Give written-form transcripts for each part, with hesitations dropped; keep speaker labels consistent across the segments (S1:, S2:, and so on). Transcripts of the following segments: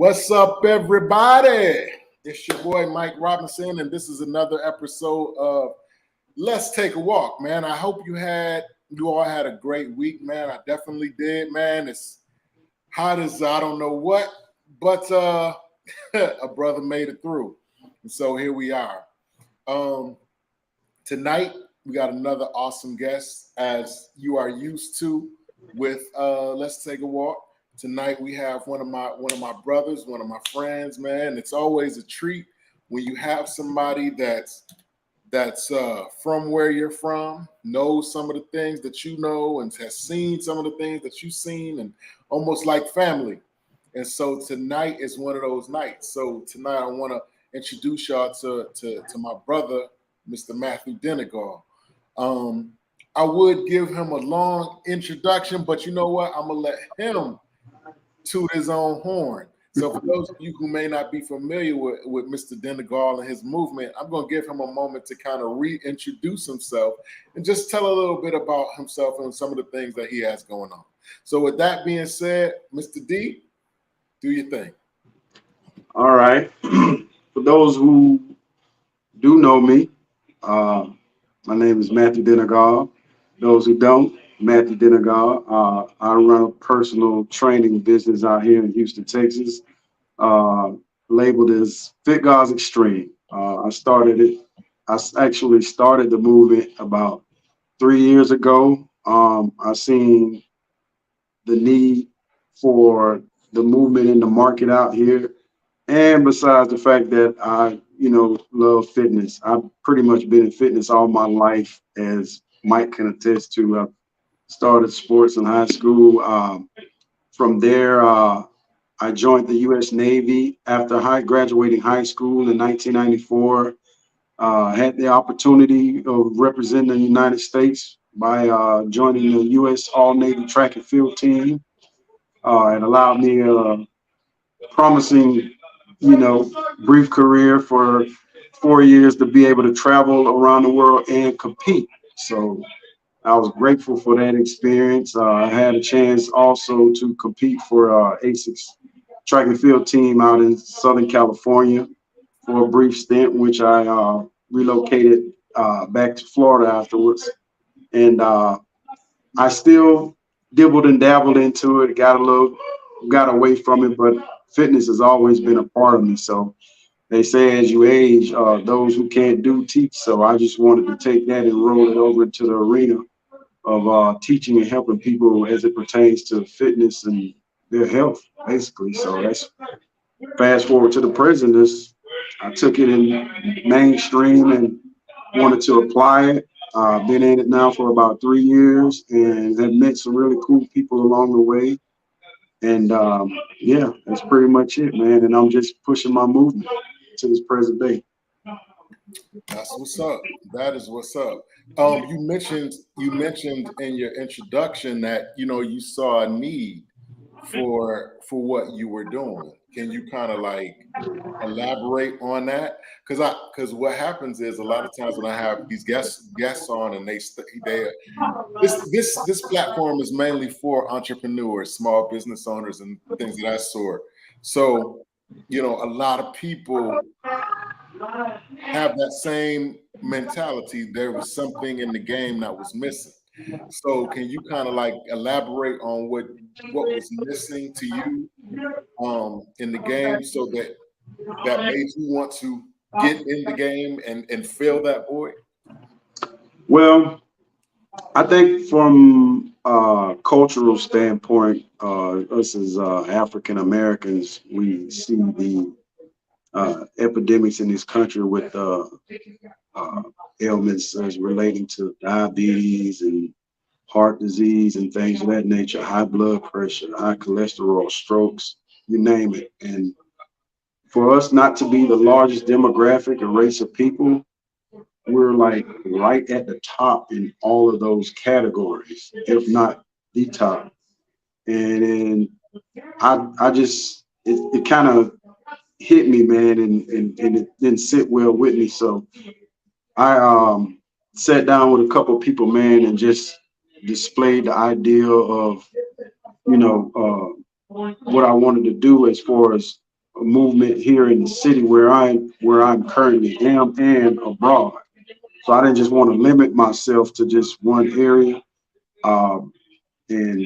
S1: What's up, everybody? It's your boy Mike Robinson, and this is another episode of Let's Take a Walk, man. I hope you all had a great week, man. I definitely did, man. It's hot as I don't know what, but a brother made it through, and so here we are. Um, Tonight we got another awesome guest, as you are used to with Let's Take a Walk. Tonight we have one of my brothers, one of my friends, man. It's always a treat when you have somebody that's from where you're from, knows some of the things that you know, and has seen some of the things that you've seen, and almost like family. And so tonight is one of those nights. So tonight I want to introduce y'all to my brother, Mr. Matthew Denegal. Um, I would give him a long introduction, but you know what? I'm gonna let him toot his own horn. So for those of you who may not be familiar with Mr. Denegal and his movement, I'm going to give him a moment to kind of reintroduce himself and just tell a little bit about himself and some of the things that he has going on. So with that being said, Mr. D, do your thing.
S2: All right. For those who do know me, my name is Matthew Denegal. Those who don't, Matthew Denegal. I run a personal training business out here in Houston, Texas, labeled as Fit God's Extreme. I actually started the movement about 3 years ago. I seen the need for the movement in the market out here. And besides the fact that I, love fitness, I've pretty much been in fitness all my life, as Mike can attest to. I started sports in high school. From there, I joined the U.S. Navy after graduating high school in 1994. Had the opportunity of representing the United States by joining the U.S. All-Navy track and field team. It allowed me a promising, brief career for 4 years to be able to travel around the world and compete. So I was grateful for that experience. I had a chance also to compete for ASIC's track and field team out in Southern California for a brief stint, which I relocated back to Florida afterwards. And I still dibbled and dabbled into it, got away from it, but fitness has always been a part of me. So they say as you age, those who can't do teach. So I just wanted to take that and roll it over to the arena of teaching and helping people as it pertains to fitness and their health, basically. So that's fast forward to the present. I took it in mainstream and wanted to apply it. Been in it now for about 3 years and have met some really cool people along the way. And yeah, that's pretty much it, man. And I'm just pushing my movement to this present day.
S1: That's what's up. That is what's up. You mentioned in your introduction that you saw a need for what you were doing. Can you kind of like elaborate on that? Because what happens is a lot of times when I have these guests on and they this platform is mainly for entrepreneurs, small business owners, and things of that sort. So a lot of people have that same mentality. There was something in the game that was missing. So can you kind of like elaborate on what was missing to you in the game, so that made you want to get in the game and fill that void?
S2: Well, I think from a cultural standpoint, us as African Americans, we see the epidemics in this country with ailments as relating to diabetes and heart disease and things of that nature, high blood pressure, high cholesterol, strokes, you name it. And for us not to be the largest demographic or race of people, we're like right at the top in all of those categories, if not the top. And I just, it kind of hit me, man, and it didn't sit well with me. So I sat down with a couple of people, man, and just displayed the idea of, what I wanted to do as far as movement here in the city where I'm currently am and abroad. So I didn't just want to limit myself to just one area. Um, and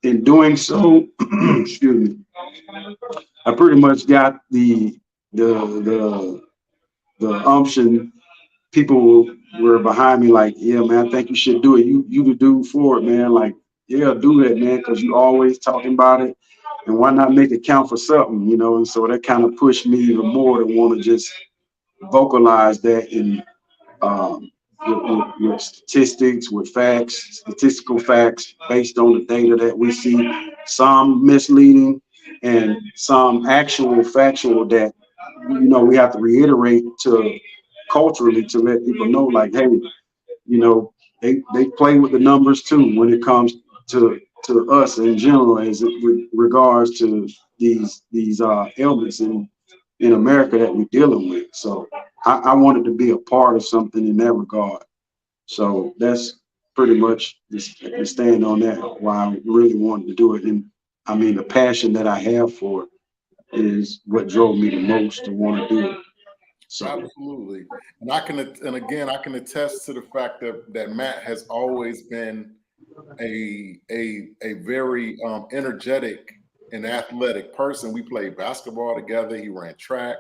S2: in doing so, excuse me, I pretty much got the the umption. People were behind me like, yeah, man, I think you should do it. You the dude for it, man. Like, yeah, do that, man, because you always talking about it. And why not make it count for something, you know? And so that kind of pushed me even more to want to just vocalize that in with statistics, with facts, statistical facts based on the data that we see, some misleading and some actual factual that, we have to reiterate to culturally to let people know, like, hey, they play with the numbers too when it comes to us in general as it regards to these ailments in America that we're dealing with. So I wanted to be a part of something in that regard. So that's pretty much the stand on that, why I really wanted to do it. And I mean, the passion that I have for it is what drove me the most to want to do it. So
S1: Absolutely. And again, I can attest to the fact that Matt has always been a very energetic and athletic person. We played basketball together. He ran track.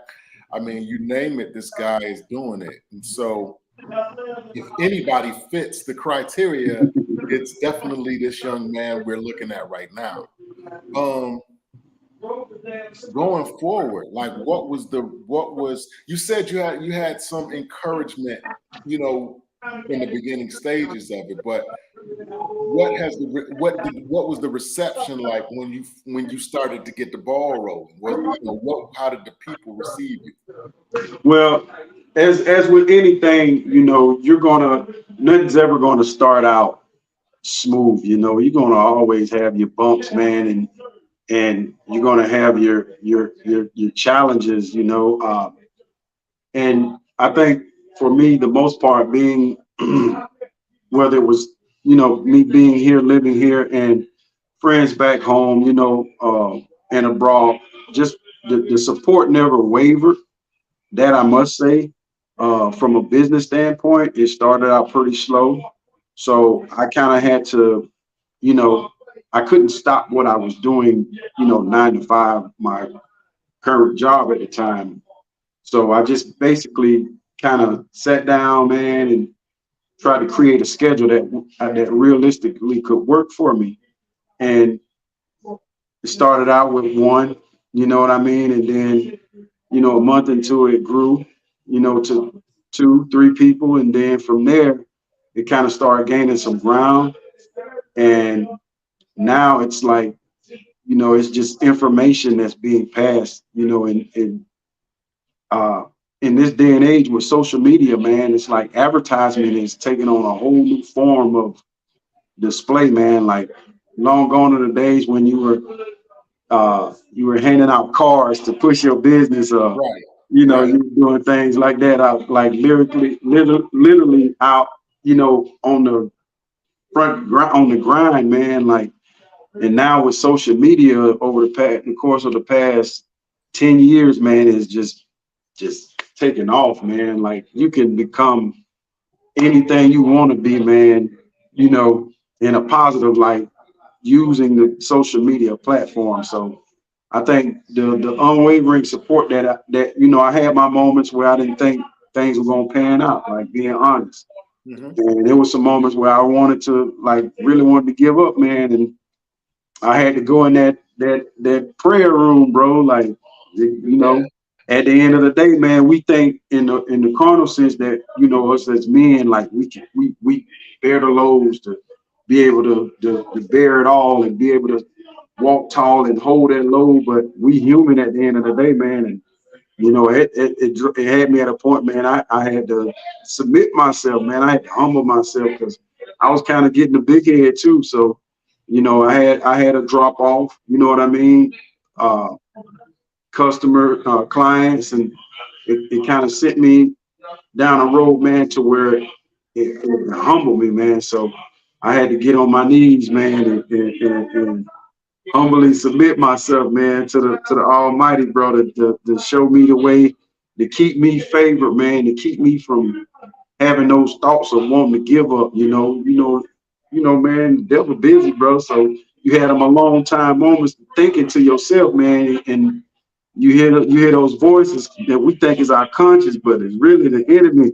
S1: I mean, you name it, this guy is doing it. And so if anybody fits the criteria, it's definitely this young man we're looking at right now. Um, Going forward, like what was you said you had some encouragement, you know, in the beginning stages of it, but what was the reception like when you started to get the ball rolling? How did the people receive you?
S2: well, as with anything, nothing's ever gonna start out smooth. You're gonna always have your bumps, man, and you're gonna have your challenges. And I think for me, the most part being whether it was me being here, living here, and friends back home, and abroad, just the support never wavered. That I must say. From a business standpoint, it started out pretty slow. So I kind of had to, you know, I couldn't stop what I was doing, 9 to 5, my current job at the time. So I just basically kind of sat down, man, and tried to create a schedule that realistically could work for me. And it started out with one, you know what I mean? And then, a month into it grew, to 2, 3 people. And then from there, it kind of started gaining some ground. And now it's like, it's just information that's being passed, in this day and age with social media, man. It's like advertisement is taking on a whole new form of display, man. Like long gone are the days when you were handing out cards to push your business,
S1: Right, right.
S2: you were doing things like that out, like literally out, on the on the grind, man. Like, and now with social media over the course of the past 10 years, man, is just taking off, man. Like you can become anything you want to be, man, in a positive light using the social media platform. So I think the unwavering support I had my moments where I didn't think things were gonna pan out, like being honest.
S1: Hmm.
S2: And there was some moments where I wanted to, like, really wanted to give up, man. And I had to go in that prayer room, bro. Like,
S1: Yeah,
S2: at the end of the day, man, we think in the carnal sense that, us as men, like we bear the loads to be able to bear it all and be able to walk tall and hold that load. But we human at the end of the day, man. And it had me at a point, man. I had to submit myself, man. I had to humble myself because I was kind of getting a big head too. So, I had a drop off. You know what I mean? Uh, clients, and it kind of sent me down a road, man, to where it humbled me, man. So I had to get on my knees, man, and humbly submit myself, man, to the Almighty, bro, to show me the way, to keep me favored, man, to keep me from having those thoughts of wanting to give up. Man, the devil busy, bro. So you had them a long time moments thinking to yourself, man, and you hear those voices that we think is our conscience, but it's really the enemy.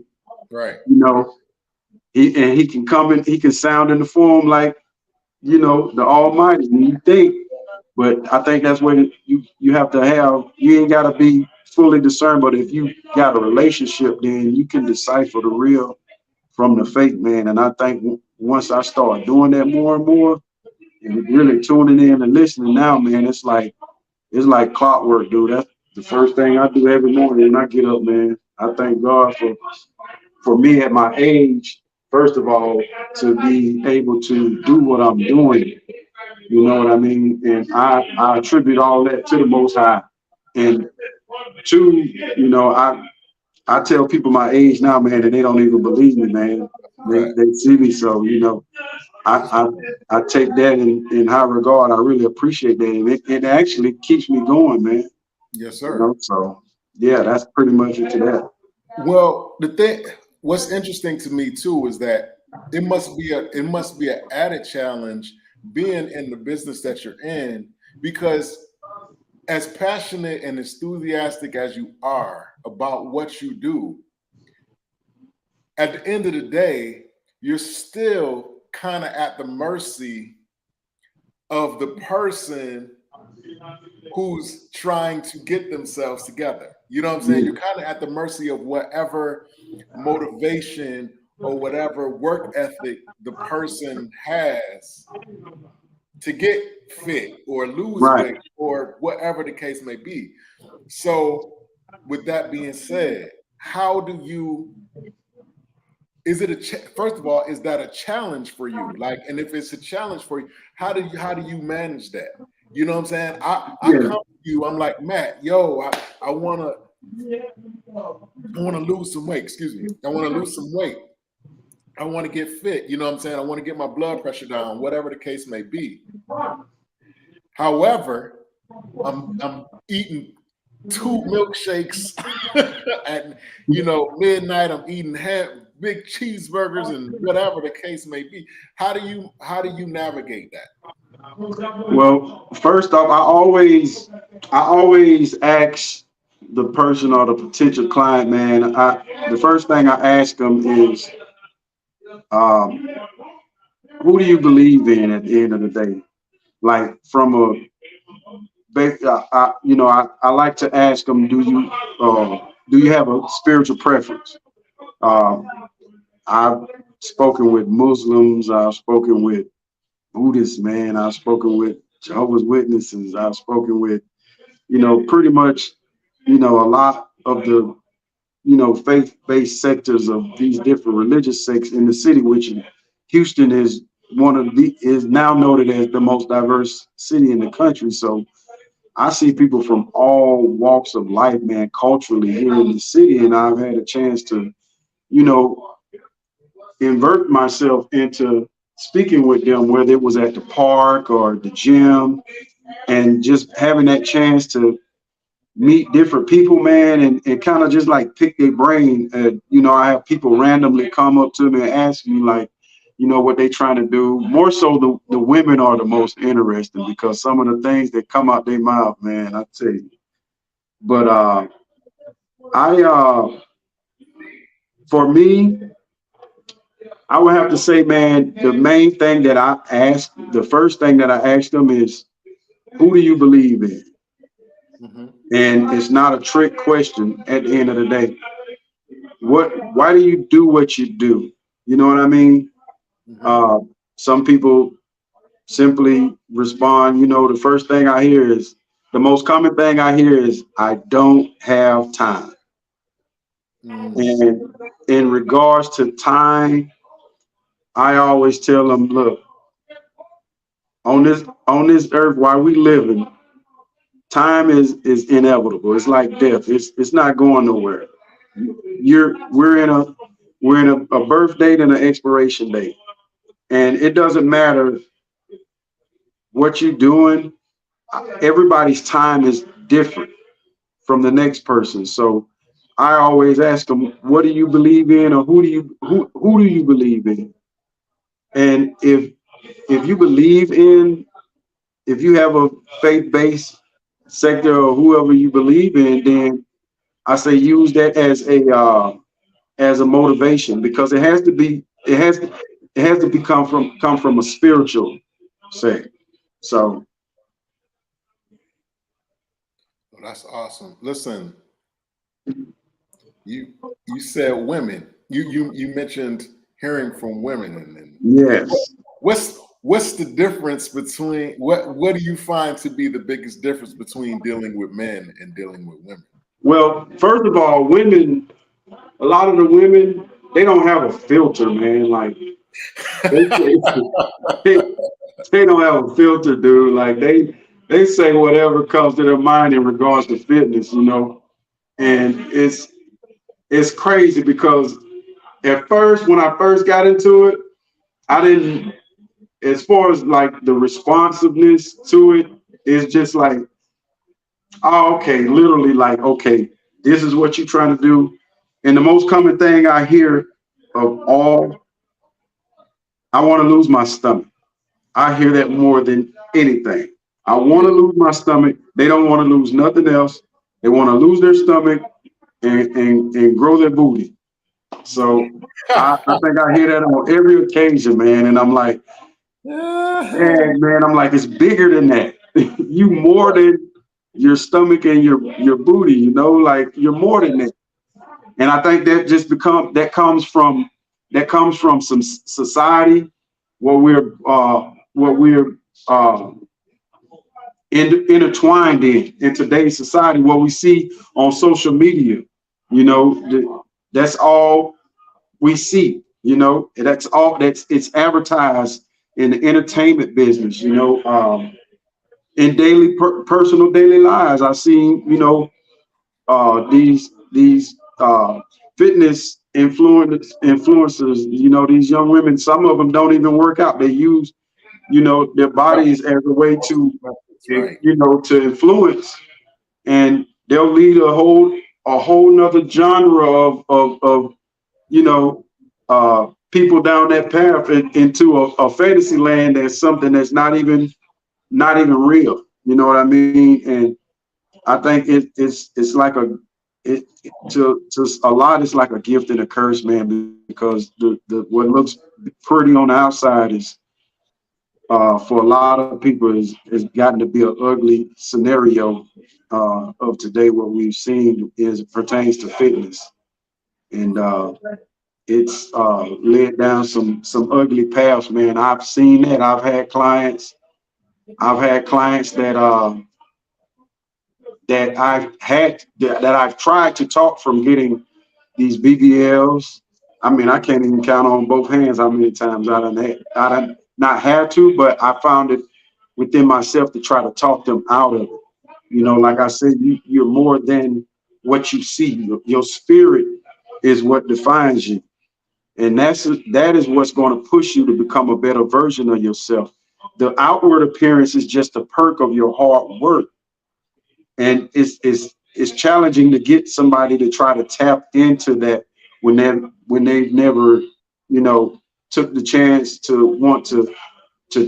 S1: Right.
S2: You know, he can come in, he can sound in the form like the Almighty. And you think, but I think that's what you have to have. You ain't got to be fully discerned, but if you got a relationship, then you can decipher the real from the fake, man. And I think once I start doing that more and more, and really tuning in and listening now, man, it's like clockwork, dude. That's the first thing I do every morning when I get up, man. I thank God for me at my age, first of all, to be able to do what I'm doing. You know what I mean? And I attribute all that to the Most High. And two, I tell people my age now, man, and they don't even believe me, man.
S1: Right.
S2: They see me, so I I take that in high regard. I really appreciate that, and it actually keeps me going, man.
S1: Yes, sir.
S2: So yeah, that's pretty much it to that.
S1: Well, what's interesting to me too is that it must be an added challenge being in the business that you're in, because as passionate and enthusiastic as you are about what you do, at the end of the day, you're still kind of at the mercy of the person who's trying to get themselves together. You know what I'm saying? You're kind of at the mercy of whatever motivation or whatever work ethic the person has to get fit or lose
S2: Right.
S1: weight or whatever the case may be. So, with that being said, how do you? Is it first of all, is that a challenge for you? Like, and if it's a challenge for you, how do you manage that? You know what I'm saying? I
S2: Yeah.
S1: come to you, I'm like, Matt, yo, I wanna lose some weight. Excuse me. I want to lose some weight. I want to get fit. You know what I'm saying? I want to get my blood pressure down, whatever the case may be. However, I'm eating two milkshakes at midnight. I'm eating big cheeseburgers and whatever the case may be. How do you navigate that?
S2: Well, first off, I always ask the person or the potential client, man. The first thing I ask them is, um, who do you believe in at the end of the day? Like from a, I like to ask them, do you have a spiritual preference? Um, I've spoken with Muslims. I've spoken with Buddhists, man. I've spoken with Jehovah's Witnesses. I've spoken with, pretty much, a lot of the, faith-based sectors of these different religious sects in the city, which Houston is now noted as the most diverse city in the country. So I see people from all walks of life, man, culturally here in the city, and I've had a chance to, you know, invert myself into speaking with them, whether it was at the park or the gym, and just having that chance to meet different people, man, and kind of just like pick their brain. I have people randomly come up to me and ask me like, what they trying to do. More so the women are the most interesting because some of the things that come out their mouth, man, I tell you. But I for me, I would have to say, man, the main thing that the first thing that I ask them is, who do you believe in?
S1: Mm-hmm.
S2: And it's not a trick question at the end of the day. Why do you do what you do? You know what I mean?
S1: Mm-hmm.
S2: Uh, some people simply respond, the first thing I hear is, the most common thing I hear is, I don't have time.
S1: Mm.
S2: And in regards to time, I always tell them, look, on this earth while we living, time is inevitable. It's like death. It's not going nowhere. We're in a birth date and an expiration date. And it doesn't matter what you're doing. everybody's time is different from the next person. So I always ask them, what do you believe in, or who do you believe in? And if you believe in, if you have a faith-based sector or whoever you believe in, then I say use that as a motivation, because it has to come from a spiritual sect. So
S1: Oh, that's awesome. Listen, you you said women. You mentioned hearing from women, and what,
S2: yes.
S1: what's the difference between what do you find to be the biggest difference between dealing with men and dealing with women?
S2: Well, first of all, women, a lot of the women, they don't have a filter, man. Like they, they, they don't have a filter, dude. Like they say whatever comes to their mind in regards to fitness, you know. And it's crazy because at first, when I first got into it, I didn't, as far as like the responsiveness to it, it's just like, oh, okay, literally like, okay, this is what you're trying to do. And the most common thing I hear of all, I want to lose my stomach. I hear that more than anything. I want
S1: Yeah.
S2: to lose my stomach. They don't want to lose nothing else. They want to lose their stomach and grow their booty. So I think I hear that on every occasion, man. And I'm like, man, I'm like, it's bigger than that. You more than your stomach and your booty, you know, like you're more than that. And I think that just that comes from some society where we're intertwined in today's society, what we see on social media. You know, that's all we see. You know, that's all that's it's advertised in the entertainment business. You know, in personal daily lives, I've seen, you know, these fitness influencers. You know, these young women. Some of them don't even work out. They use, you know, their
S1: Right.
S2: bodies as a way to,
S1: That's right.
S2: you know, to influence, and they'll lead a whole nother genre of you know, people down that path into a fantasy land that's something that's not even real. You know what I mean? And I think it's like to a lot, it's like a gift and a curse, man, because the what looks pretty on the outside is for a lot of people is gotten to be an ugly scenario of today. What we've seen is it pertains to fitness, and it's led down some ugly paths, man. I've seen that. I've had clients that I've tried to talk from getting these BBLs. I mean, I can't even count on both hands how many times I done not had to, but I found it within myself to try to talk them out of it. You know, like I said, you're more than what you see. Your spirit is what defines you, and that is what's going to push you to become a better version of yourself. The outward appearance is just a perk of your hard work, and it's challenging to get somebody to try to tap into that when they've never, you know, took the chance to want to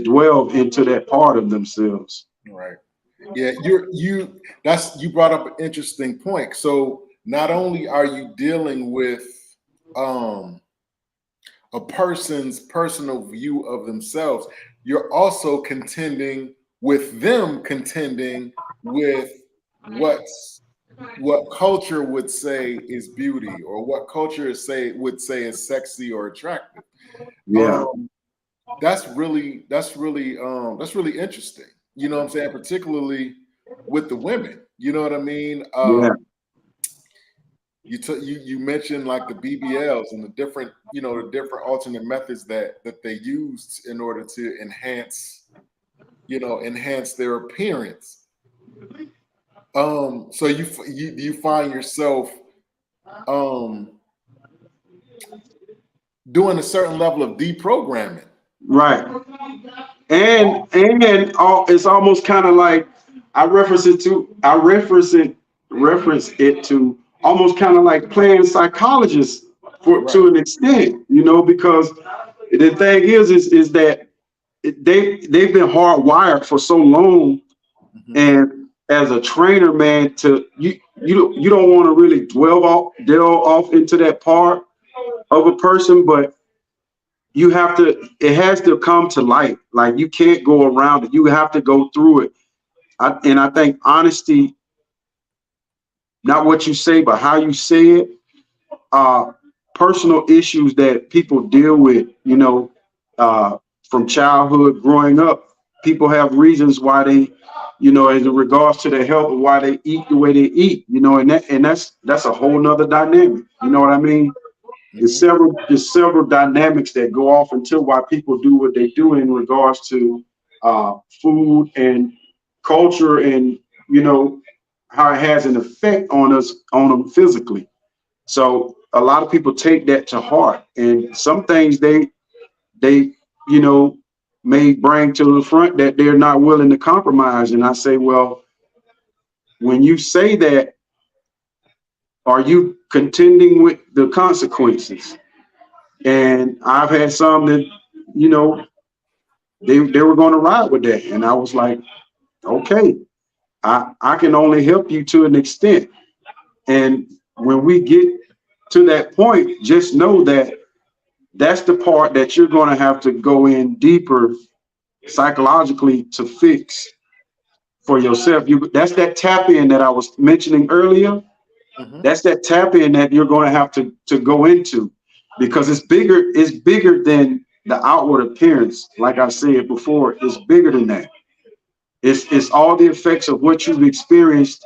S2: dwell into that part of themselves.
S1: Right. Yeah, you brought up an interesting point. So not only are you dealing with um a person's personal view of themselves, you're also contending with them contending with what's what culture would say is beauty, or what culture would say is sexy or attractive.
S2: Yeah,
S1: Um, that's really interesting. You know what I'm saying? Particularly with the women. You know what I mean?
S2: yeah,
S1: You mentioned like the BBLs and the different, you know, the different alternate methods that they used in order to enhance, you know, enhance their appearance. So you find yourself um doing a certain level of deprogramming.
S2: right. And it's almost kind of like reference it to almost kind of like playing psychologist for
S1: Right.
S2: to an extent, because the thing is that they've been hardwired for so long,
S1: Mhm.
S2: and as a trainer, man, you don't want to really delve off into that part of a person, but it has to come to light. Like, you can't go around it. You have to go through it. And I think honesty, not what you say, but how you say it, personal issues that people deal with, uh, from childhood growing up. People have reasons why they, as in regards to their health, or why they eat the way they eat, and that's a whole nother dynamic. You know what I mean?
S1: Mhm.
S2: There's several dynamics that go off into why people do what they do in regards to food and culture, and how it has an effect on them physically. So a lot of people take that to heart, and some things they you know may bring to the front that they're not willing to compromise. And I say, well, when you say that, are you contending with the consequences? And I've had some that, you know, they were going to ride with that. And I was like, okay, I can only help you to an extent. And when we get to that point, just know that that's the part that you're going to have to go in deeper psychologically to fix for yourself. That's that tap in that I was mentioning earlier.
S1: Mhm.
S2: That's that tap in that you're going to have to go into, because it's bigger than the outward appearance. Like I said before, it's bigger than that. It's all the effects of what you've experienced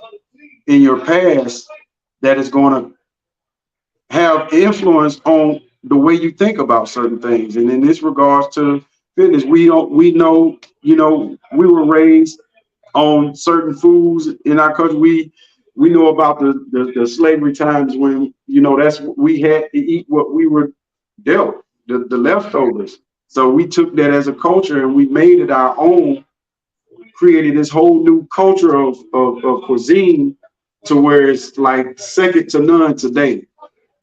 S2: in your past that is going to have influence on the way you think about certain things. And in this regards to fitness, we know, we were raised on certain foods in our country. We know about the slavery times when, that's we had to eat what we were dealt, the leftovers. So we took that as a culture and we made it our own, created this whole new culture of cuisine, to where it's like second to none today.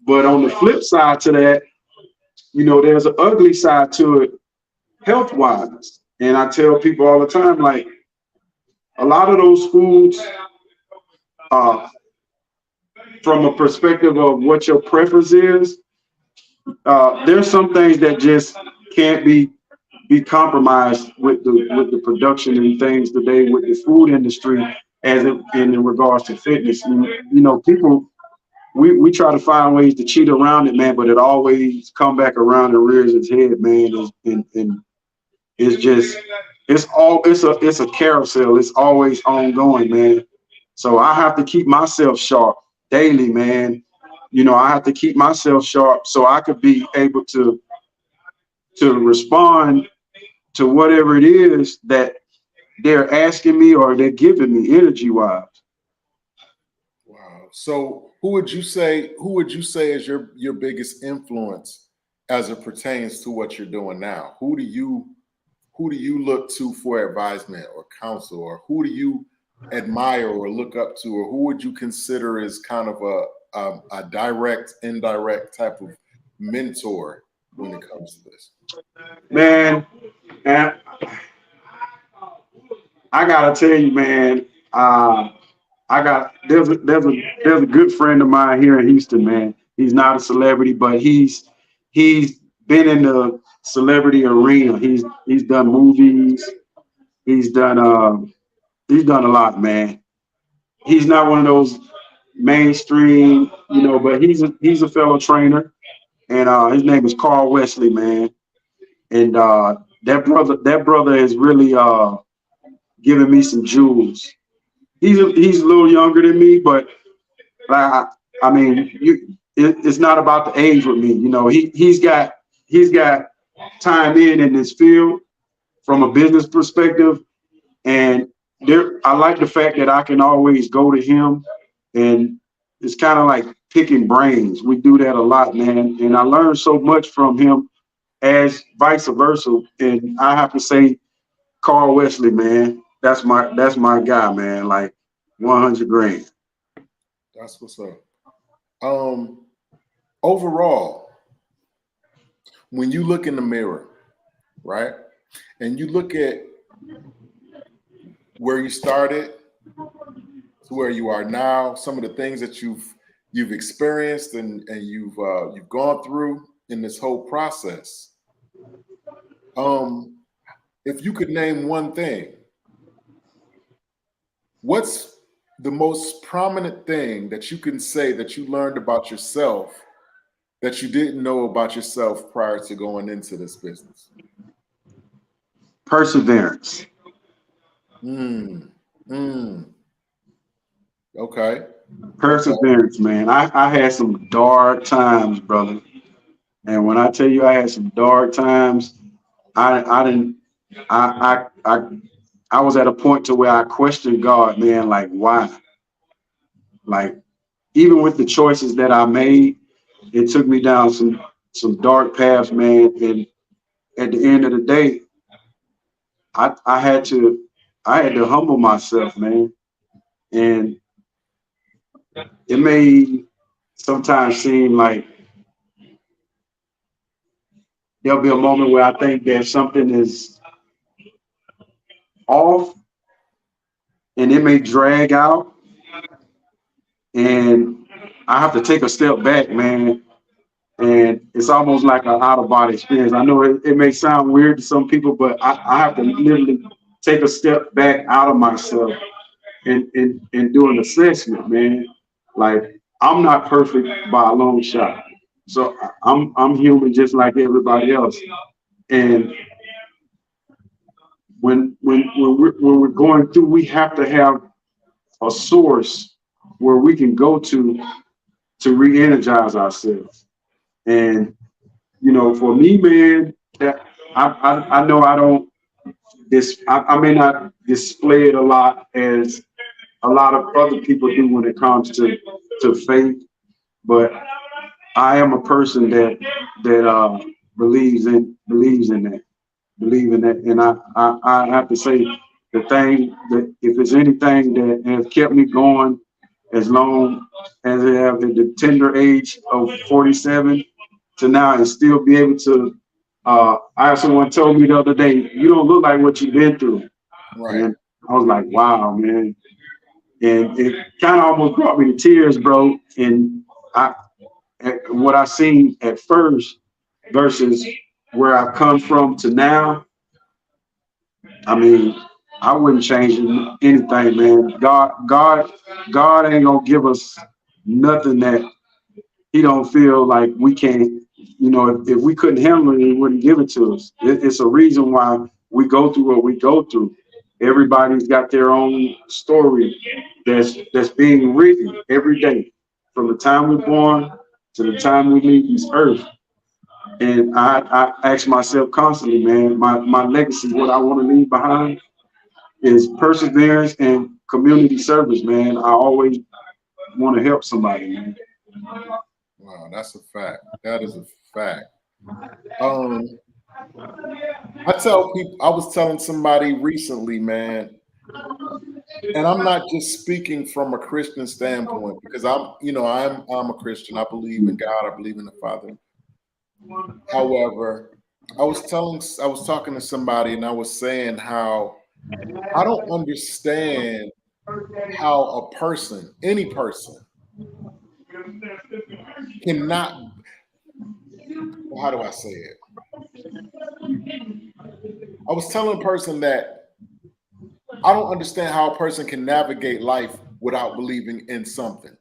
S2: But on the
S1: Right.
S2: flip side to that, there's an ugly side to it, health wise. And I tell people all the time, like, a lot of those foods, uh, from a perspective of what your preference is, there's some things that just can't be compromised with the production and things today with the food industry, in regards to fitness. And, people, we try to find ways to cheat around it, man, but it always come back around and rears its head, man. And it's just it's a carousel. It's always ongoing, man. So I have to keep myself sharp daily, man. I have to keep myself sharp so I could be able to respond to whatever it is that they're asking me or they're giving me energy wise.
S1: Wow. So who would you say is your biggest influence as it pertains to what you're doing now? Who do you look to for advisement or counsel, or who do you admire or look up to, or who would you consider as kind of a direct, indirect type of mentor when it comes to this?
S2: Man, and I gotta tell you, man, I got there's a good friend of mine here in Houston, man. He's not a celebrity, but he's been in the celebrity arena. He's done movies. He's done he's done a lot, man. He's not one of those mainstream, but he's a fellow trainer, and his name is Carl Wesley, man. And that brother has really given me some jewels. He's a little younger than me, but I, I mean, it's not about the age with me. He's got time in this field from a business perspective, and I like the fact that I can always go to him, and it's kind of like picking brains. We do that a lot, man, and I learned so much from him, as vice versa. And I have to say, Carl Wesley, man, that's my guy, man. Like 100 grand.
S1: That's what's up. Overall, when you look in the mirror, right, and you look at where you started to where you are now, some of the things that you've experienced and you've gone through in this whole process. If you could name one thing, what's the most prominent thing that you can say that you learned about yourself that you didn't know about yourself prior to going into this business?
S2: Perseverance.
S1: Mm, mm, okay. Okay.
S2: Perseverance, man. I had some dark times, brother. And when I tell you I had some dark times, I didn't I was at a point to where I questioned God, man, like why? Like even with the choices that I made, it took me down some dark paths, man. And at the end of the day, I had to humble myself, man. And it may sometimes seem like there'll be a moment where I think that something is off and it may drag out and I have to take a step back, man. And it's almost like an out of body experience. I know it may sound weird to some people, but I have to literally take a step back out of myself and do an assessment, man. Like I'm not perfect by a long shot. So I'm human just like everybody else. And when we're going through, we have to have a source where we can go to re-energize ourselves. And for me, man, that I know I don't I may not display it a lot as a lot of other people do when it comes to faith, but I am a person that believe in that, and I have to say the thing that if there's anything that has kept me going as long as I have at the tender age of 47 to now and still be able to. I have someone told me the other day, you don't look like what you've been through.
S1: Right.
S2: And I was like, wow, man. And it kind of almost brought me to tears, bro. And what I seen at first versus where I've come from to now, I mean, I wouldn't change anything, man. God ain't gonna give us nothing that he don't feel like we can't. If we couldn't handle it, he wouldn't give it to us. It's a reason why we go through what we go through. Everybody's got their own story that's being written every day, from the time we're born to the time we leave this earth. And I ask myself constantly, man, my legacy, what I want to leave behind is perseverance and community service, man. I always want to help somebody, man.
S1: Wow, that's a fact. That is a fact. Um, I tell people, I was telling somebody recently, man, and I'm not just speaking from a Christian standpoint because I'm a Christian. I believe in God. I believe in the Father. However, I was talking to somebody and I was saying how I don't understand how a person, any person, cannot, how do I say it? I was telling a person that I don't understand how a person can navigate life without believing in something.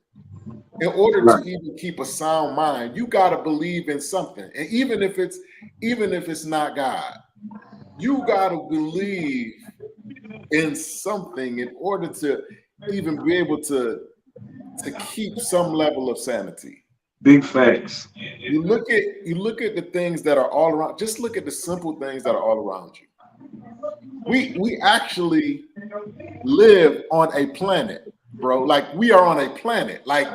S1: In order to
S2: Right.
S1: even keep a sound mind, you got to believe in something. And even if it's not God, you got to believe in something in order to even be able to keep some level of sanity.
S2: Big facts.
S1: You look at the things that are all around. Just look at the simple things that are all around you. We actually live on a planet, bro. Like we are on a planet. Like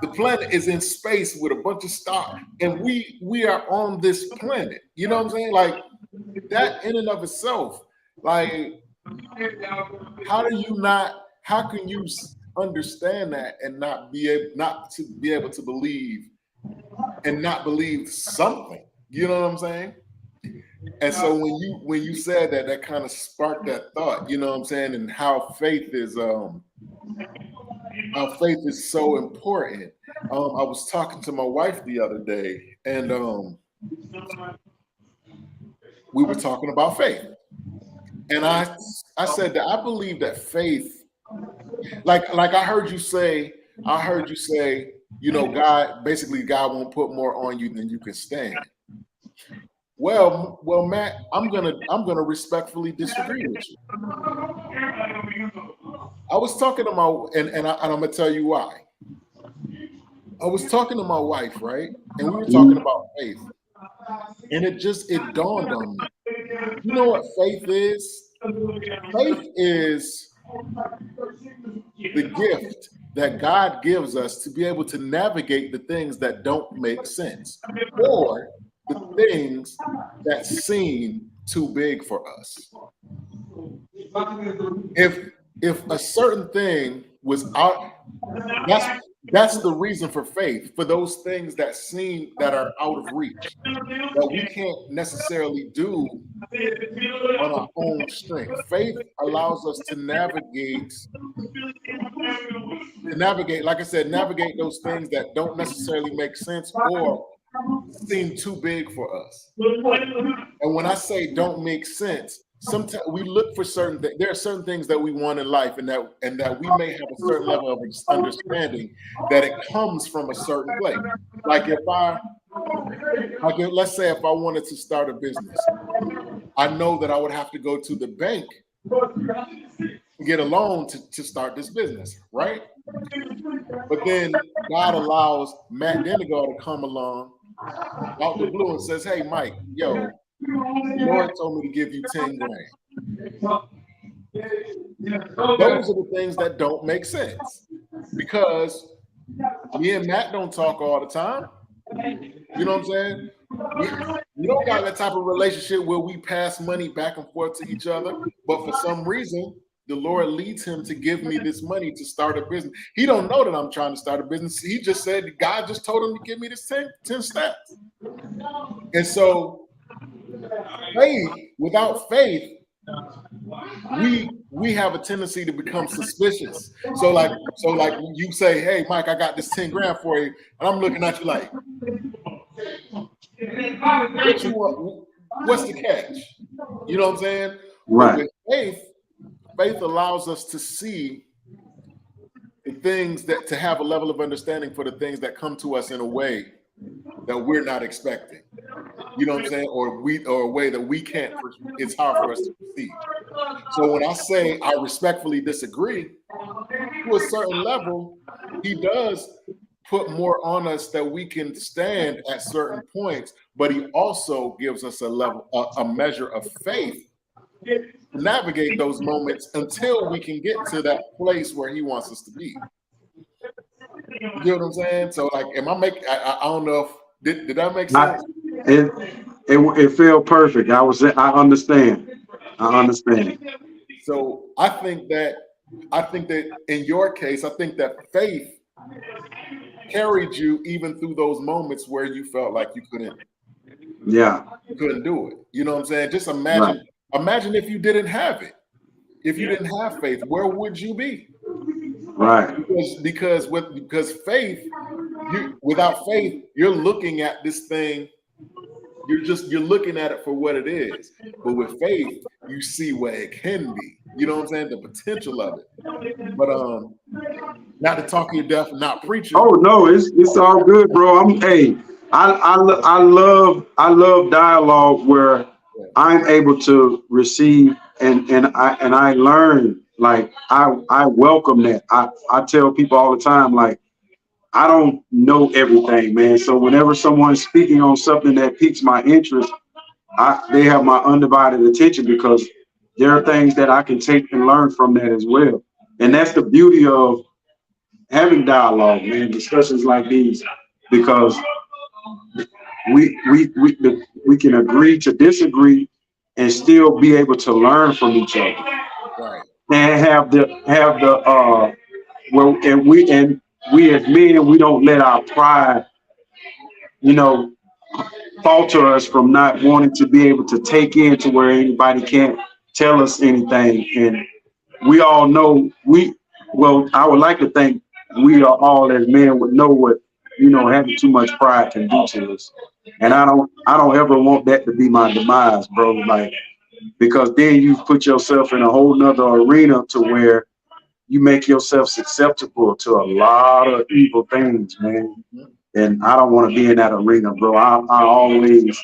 S1: the planet is in space with a bunch of stars, and we are on this planet. You know what I'm saying? Like that in and of itself, like How do you not? How can you understand that and not to be able to believe and not believe something? You know what I'm saying? And so when you said that, that kind of sparked that thought. You know what I'm saying? And how faith is so important. I was talking to my wife the other day, and we were talking about faith, and I said that I believe that faith, like I heard you say, you know, God won't put more on you than you can stand. Well, Matt, I'm gonna respectfully disagree with you. I was talking to my and I'm gonna tell you why. I was talking to my wife, right? And we were talking about faith. And it dawned on me. You know what faith is? Faith is the gift that God gives us to be able to navigate the things that don't make sense or the things that seem too big for us. If a certain thing was out, that's that's the reason for faith, for those things that are out of reach, that we can't necessarily do on our own strength. Faith allows us to navigate, like I said, navigate those things that don't necessarily make sense or seem too big for us. And when I say don't make sense, sometimes we look for there are certain things that we want in life, and that we may have a certain level of understanding that it comes from a certain place. Like let's say if I wanted to start a business, I know that I would have to go to the bank to get a loan to start this business, right? But then God allows Matt Denegal to come along out the blue and says, "Hey, Mike, yo, the Lord told me to give you 10 grand." Those are the things that don't make sense because me and Matt don't talk all the time. You know what I'm saying? We don't got that type of relationship where we pass money back and forth to each other. But for some reason, the Lord leads him to give me this money to start a business. He don't know that I'm trying to start a business. He just said God just told him to give me this 10 steps. And so without faith, we have a tendency to become suspicious. So like you say, "Hey, Mike, I got this 10 grand for you," and I'm looking at you like, "What you want? What's the catch?" You know what I'm saying?
S2: Right.
S1: But with faith allows us to see the things to have a level of understanding for the things that come to us in a way that we're not expecting. You know what I'm saying? Or a way that we can't. It's hard for us to perceive. So when I say I respectfully disagree, to a certain level, he does put more on us that we can stand at certain points, but he also gives us a measure of faith to navigate those moments until we can get to that place where he wants us to be. You know what I'm saying? So like, I don't know if did that make sense?
S2: It felt perfect. I understand. I understand.
S1: So I think that in your case, I think that faith carried you even through those moments where you felt like you couldn't do it. You know what I'm saying? Just imagine if you didn't have it. If you didn't have faith, where would you be?
S2: Right.
S1: Because faith, without faith, you're looking at this thing. You're looking at it for what it is. But with faith, you see what it can be. You know what I'm saying? The potential of it. But not to talk you deaf, not preaching.
S2: Oh no, it's all good, bro. I love dialogue where I'm able to receive and I learn. Like I welcome that. I tell people all the time, like, I don't know everything, man. So whenever someone's speaking on something that piques my interest, they have my undivided attention because there are things that I can take and learn from that as well. And that's the beauty of having dialogue, man, discussions like these, because we can agree to disagree and still be able to learn from each other.
S1: Right.
S2: and well, and we as men, we don't let our pride, you know, falter us from not wanting to be able to take in to where anybody can't tell us anything. And we all know well, I would like to think we are all as men would know what, having too much pride can do to us. And I don't ever want that to be my demise, bro. Like, because then you've put yourself in a whole nother arena to where you make yourself susceptible to a lot of evil things, man. And I don't want to be in that arena, bro. I always,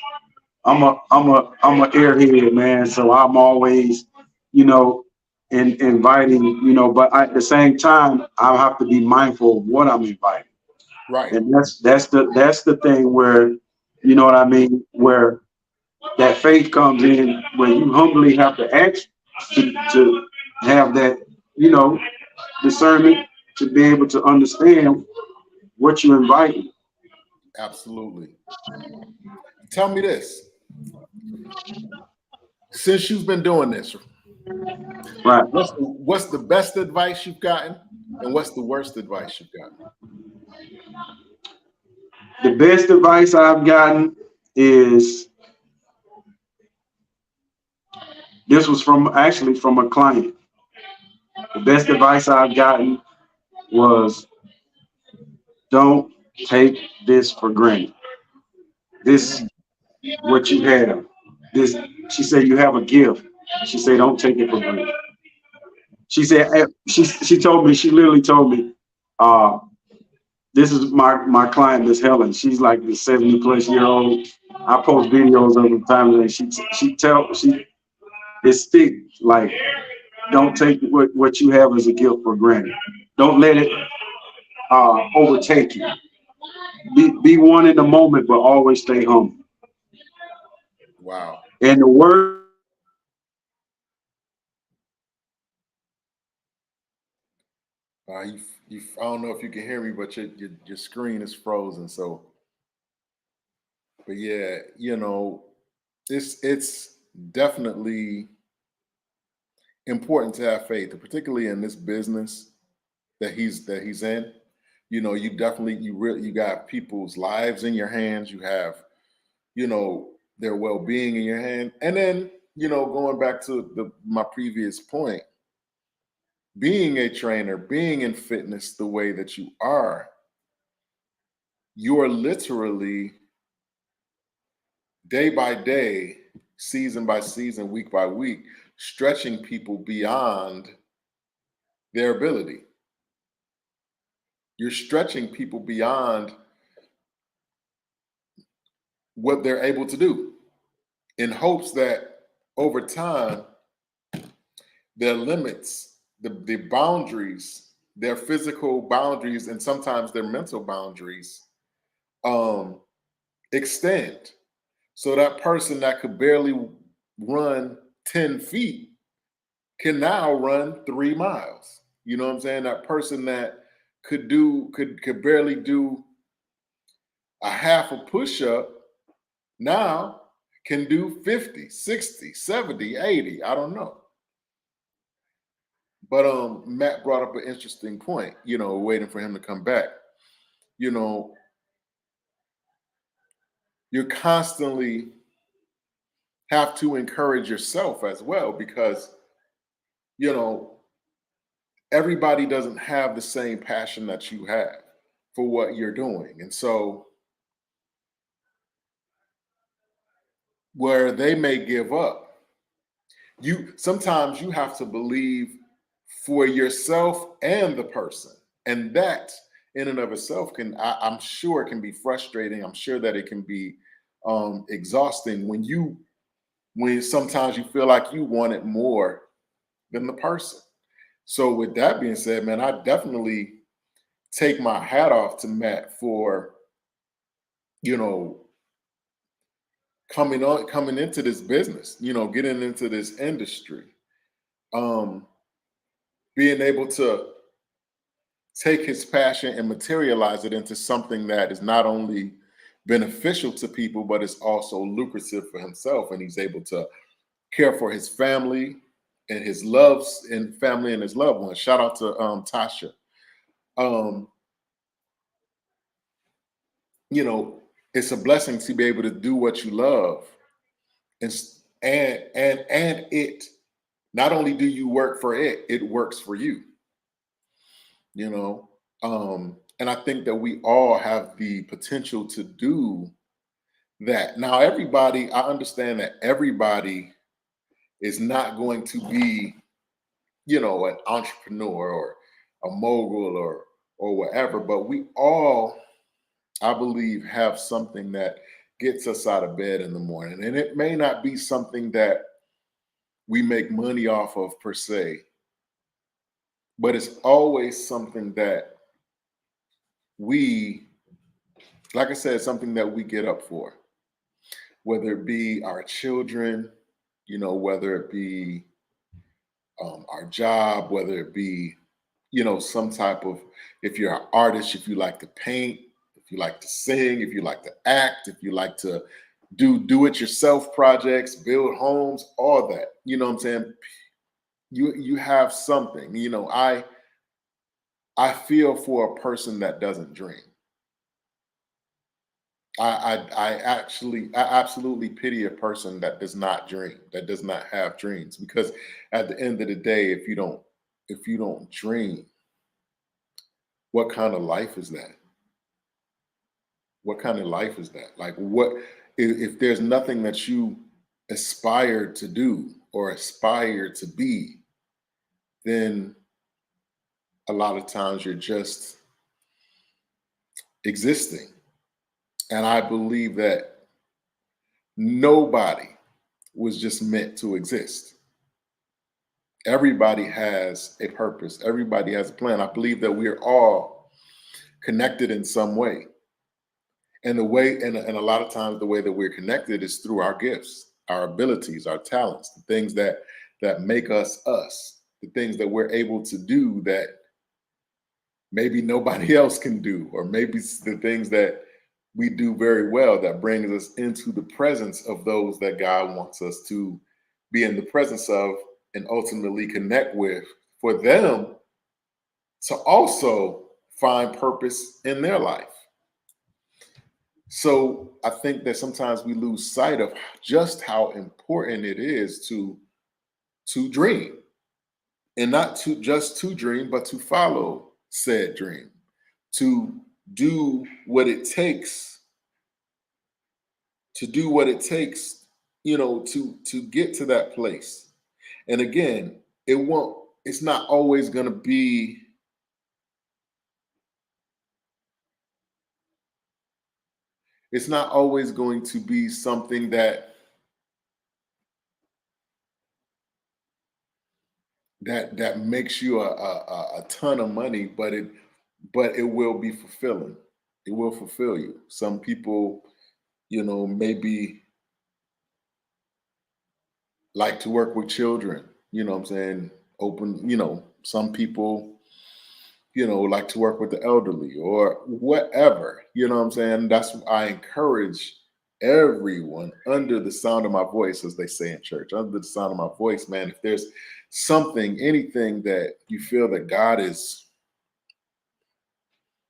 S2: I'm a airhead, man. So I'm always, you know, inviting, but at the same time, I have to be mindful of what I'm inviting.
S1: Right.
S2: And that's the thing where, you know what I mean, where that faith comes in, where you humbly have to ask to have that, you know, discernment to be able to understand what you're inviting.
S1: Absolutely. Tell me this. Since you've been doing this,
S2: Right.
S1: what's the best advice you've gotten, and what's the worst advice you've gotten?
S2: The best advice I've gotten is this was actually from a client. The best advice I've gotten was don't take this for granted. This what you have. This she said you have a gift. She said don't take it for granted. She said she literally told me, uh, this is my client, Miss Helen. She's like the 70+ year old. I post videos of the time and she it's stick like don't take what you have as a gift for granted. Don't let it overtake you. Be one in the moment, but always stay humble.
S1: Wow.
S2: And the word
S1: I don't know if you can hear me, but your screen is frozen. So, but yeah, it's definitely important to have faith, particularly in this business that he's in. You got people's lives in your hands. You have, their well-being in your hand, and then going back to my previous point, being a trainer, being in fitness the way that you are literally day by day, season by season, week by week, stretching people beyond their ability. You're stretching people beyond what they're able to do in hopes that over time, their limits, the boundaries, their physical boundaries, and sometimes their mental boundaries um, extend. So that person that could barely run 10 feet can now run 3 miles. You know what I'm saying? That person that could barely do a half a push-up now can do 50, 60, 70, 80. I don't know. But Matt brought up an interesting point, waiting for him to come back. You know, you constantly have to encourage yourself as well because, you know, everybody doesn't have the same passion that you have for what you're doing. And so where they may give up, sometimes you have to believe for yourself and the person. And that in and of itself I'm sure it can be frustrating. I'm sure that it can be exhausting when sometimes you feel like you want it more than the person. So with that being said, man, I definitely take my hat off to Matt for, you know, coming into this business, getting into this industry, um, being able to take his passion and materialize it into something that is not only beneficial to people, but it's also lucrative for himself. And he's able to care for his family and his loves and family and his loved ones. Shout out to Tasha. Um, you know, it's a blessing to be able to do what you love, and it not only do you work for it, it works for you. You know, and I think that we all have the potential to do that. Now, everybody, I understand that everybody is not going to be, you know, an entrepreneur or a mogul or whatever, but we all, I believe, have something that gets us out of bed in the morning. And it may not be something that we make money off of per se, but it's always something that we, like I said, something that we get up for, whether it be our children, you know, whether it be our job, whether it be, you know, some type of, if you're an artist, if you like to paint, if you like to sing, if you like to act, if you like to do it yourself projects, build homes, all that, you know what I'm saying? You have something, you know, I feel for a person that doesn't dream. I absolutely pity a person that does not dream, that does not have dreams, because at the end of the day, if you don't dream, what kind of life is that? What kind of life is that? Like, what if there's nothing that you aspire to do or aspire to be, then a lot of times you're just existing. And I believe that nobody was just meant to exist. Everybody has a purpose. Everybody has a plan. I believe that we are all connected in some way. And the way, and a lot of times the way that we're connected is through our gifts, our abilities, our talents, the things that make us us, the things that we're able to do that maybe nobody else can do, or maybe the things that we do very well that brings us into the presence of those that God wants us to be in the presence of and ultimately connect with, for them to also find purpose in their life. So I think that sometimes we lose sight of just how important it is to dream, and not to just to dream, but to follow said dream, to do what it takes, to do what it takes, you know, to get to that place. And again, it's not always going to be, it's not always going to be something that makes you a ton of money, but it will be fulfilling. It will fulfill you. Some people, you know, maybe like to work with children, you know what I'm saying? Open, you know, some people, you know, like to work with the elderly or whatever, you know what I'm saying? That's why I encourage everyone under the sound of my voice, as they say in church, under the sound of my voice, man, if there's something, anything that you feel that God is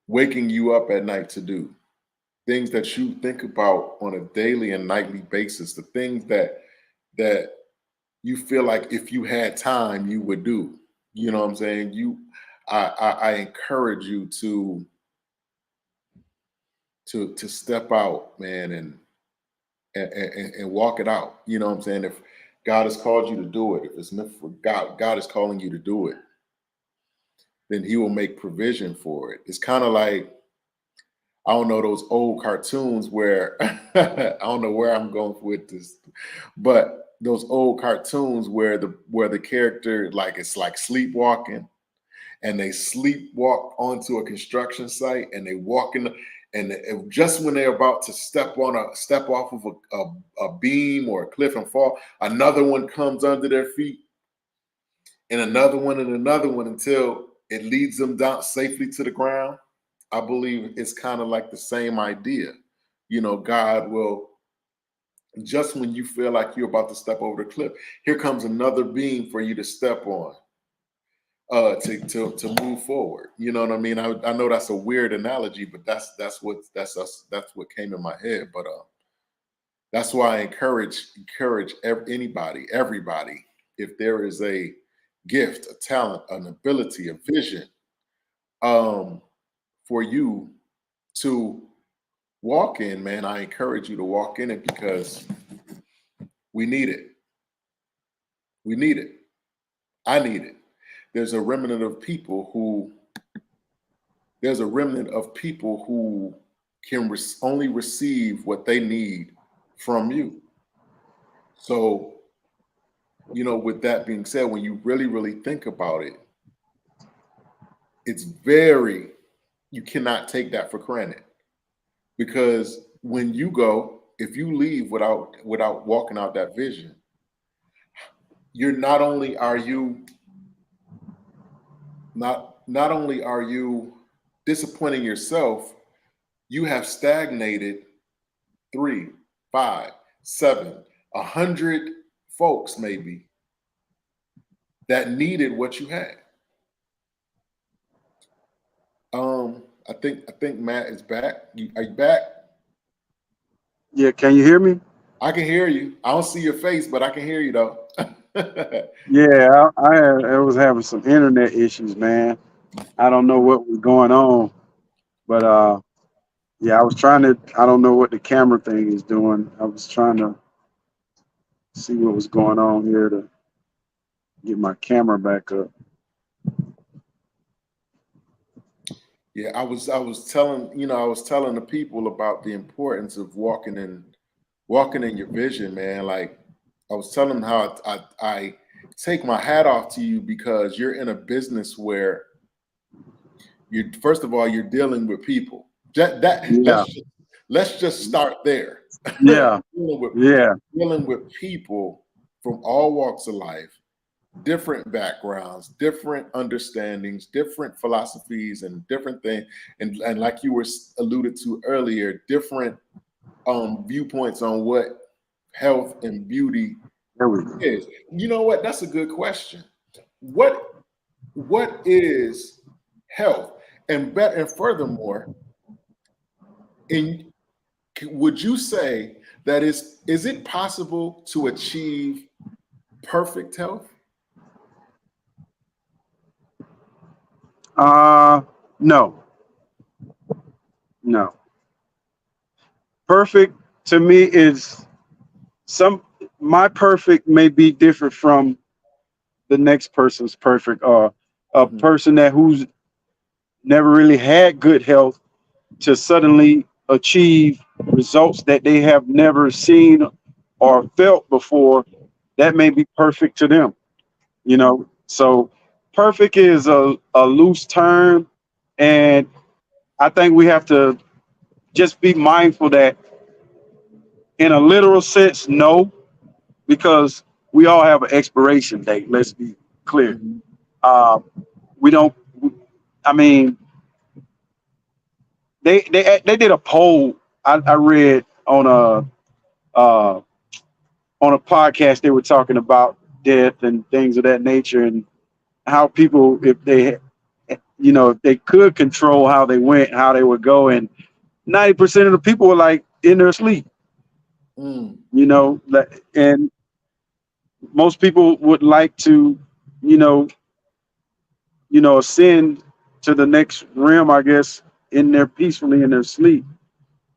S1: waking you up at night to do, things that you think about on a daily and nightly basis, the things that you feel like if you had time you would do, you know what I'm saying? I encourage you to step out, man, and walk it out. You know what I'm saying? If God has called you to do it, if it's meant for God is calling you to do it, then He will make provision for it. It's kind of like, I don't know, those old cartoons where I don't know where I'm going with this, but those old cartoons where the character, like, it's like sleepwalking, and they sleepwalk onto a construction site, and they walk in, and just when they're about to step off of a beam or a cliff and fall, another one comes under their feet, and another one until it leads them down safely to the ground. I believe it's kind of like the same idea. You know, God will just when you feel like you're about to step over the cliff, here comes another beam for you to step on, to move forward. You know what I mean? I know that's a weird analogy, but that's what came in my head. But that's why I encourage everybody, if there is a gift, a talent, an ability, a vision, um, for you to walk in, man, I encourage you to walk in it, because we need it. We need it. I need it. There's a remnant of people who there's a remnant of people who can only receive what they need from you. So, with that being said, when you really, really think about it, it's very, you cannot take that for granted, because when you go, if you leave without walking out that vision, you're not only are you disappointing yourself, you have stagnated 3, 5, 7, 100 folks maybe that needed what you had. I think Matt is back. Are you back?
S2: Yeah, can you hear me?
S1: I can hear you. I don't see your face, but I can hear you though.
S2: Yeah, I was having some internet issues, man. I don't know what was going on, but yeah, I was trying to. I don't know what the camera thing is doing. I was trying to see what was going on here to get my camera back up.
S1: Yeah, I was telling the people about the importance of walking in your vision, man. Like, I was telling them how I take my hat off to you, because you're in a business where you first of all, you're dealing with people. That
S2: Yeah,
S1: let's just start there.
S2: yeah,
S1: dealing with
S2: yeah.
S1: dealing with people from all walks of life, different backgrounds, different understandings, different philosophies, and different things, and like you were alluded to earlier, different viewpoints on what health and beauty
S2: There we go.
S1: is. You know what? That's a good question. What what is health? And furthermore, in would you say that is it possible to achieve perfect health?
S2: Uh, no, no. Perfect to me is some. My perfect may be different from the next person's perfect, or a
S1: Mhm.
S2: person who's never really had good health to suddenly achieve results that they have never seen or felt before. That may be perfect to them, you know. So perfect is a loose term, and I think we have to just be mindful that in a literal sense, no, because we all have an expiration date. Let's be clear.
S1: Mhm.
S2: Uh, we don't. I mean, they did a poll. I read uh, on a podcast. They were talking about death and things of that nature, and how people, if they, if they could control how they went, how they would go, and 90% of the people were like in their sleep.
S1: Mm.
S2: And most people would like to, you know, ascend to the next realm, I guess, in their peacefully in their sleep.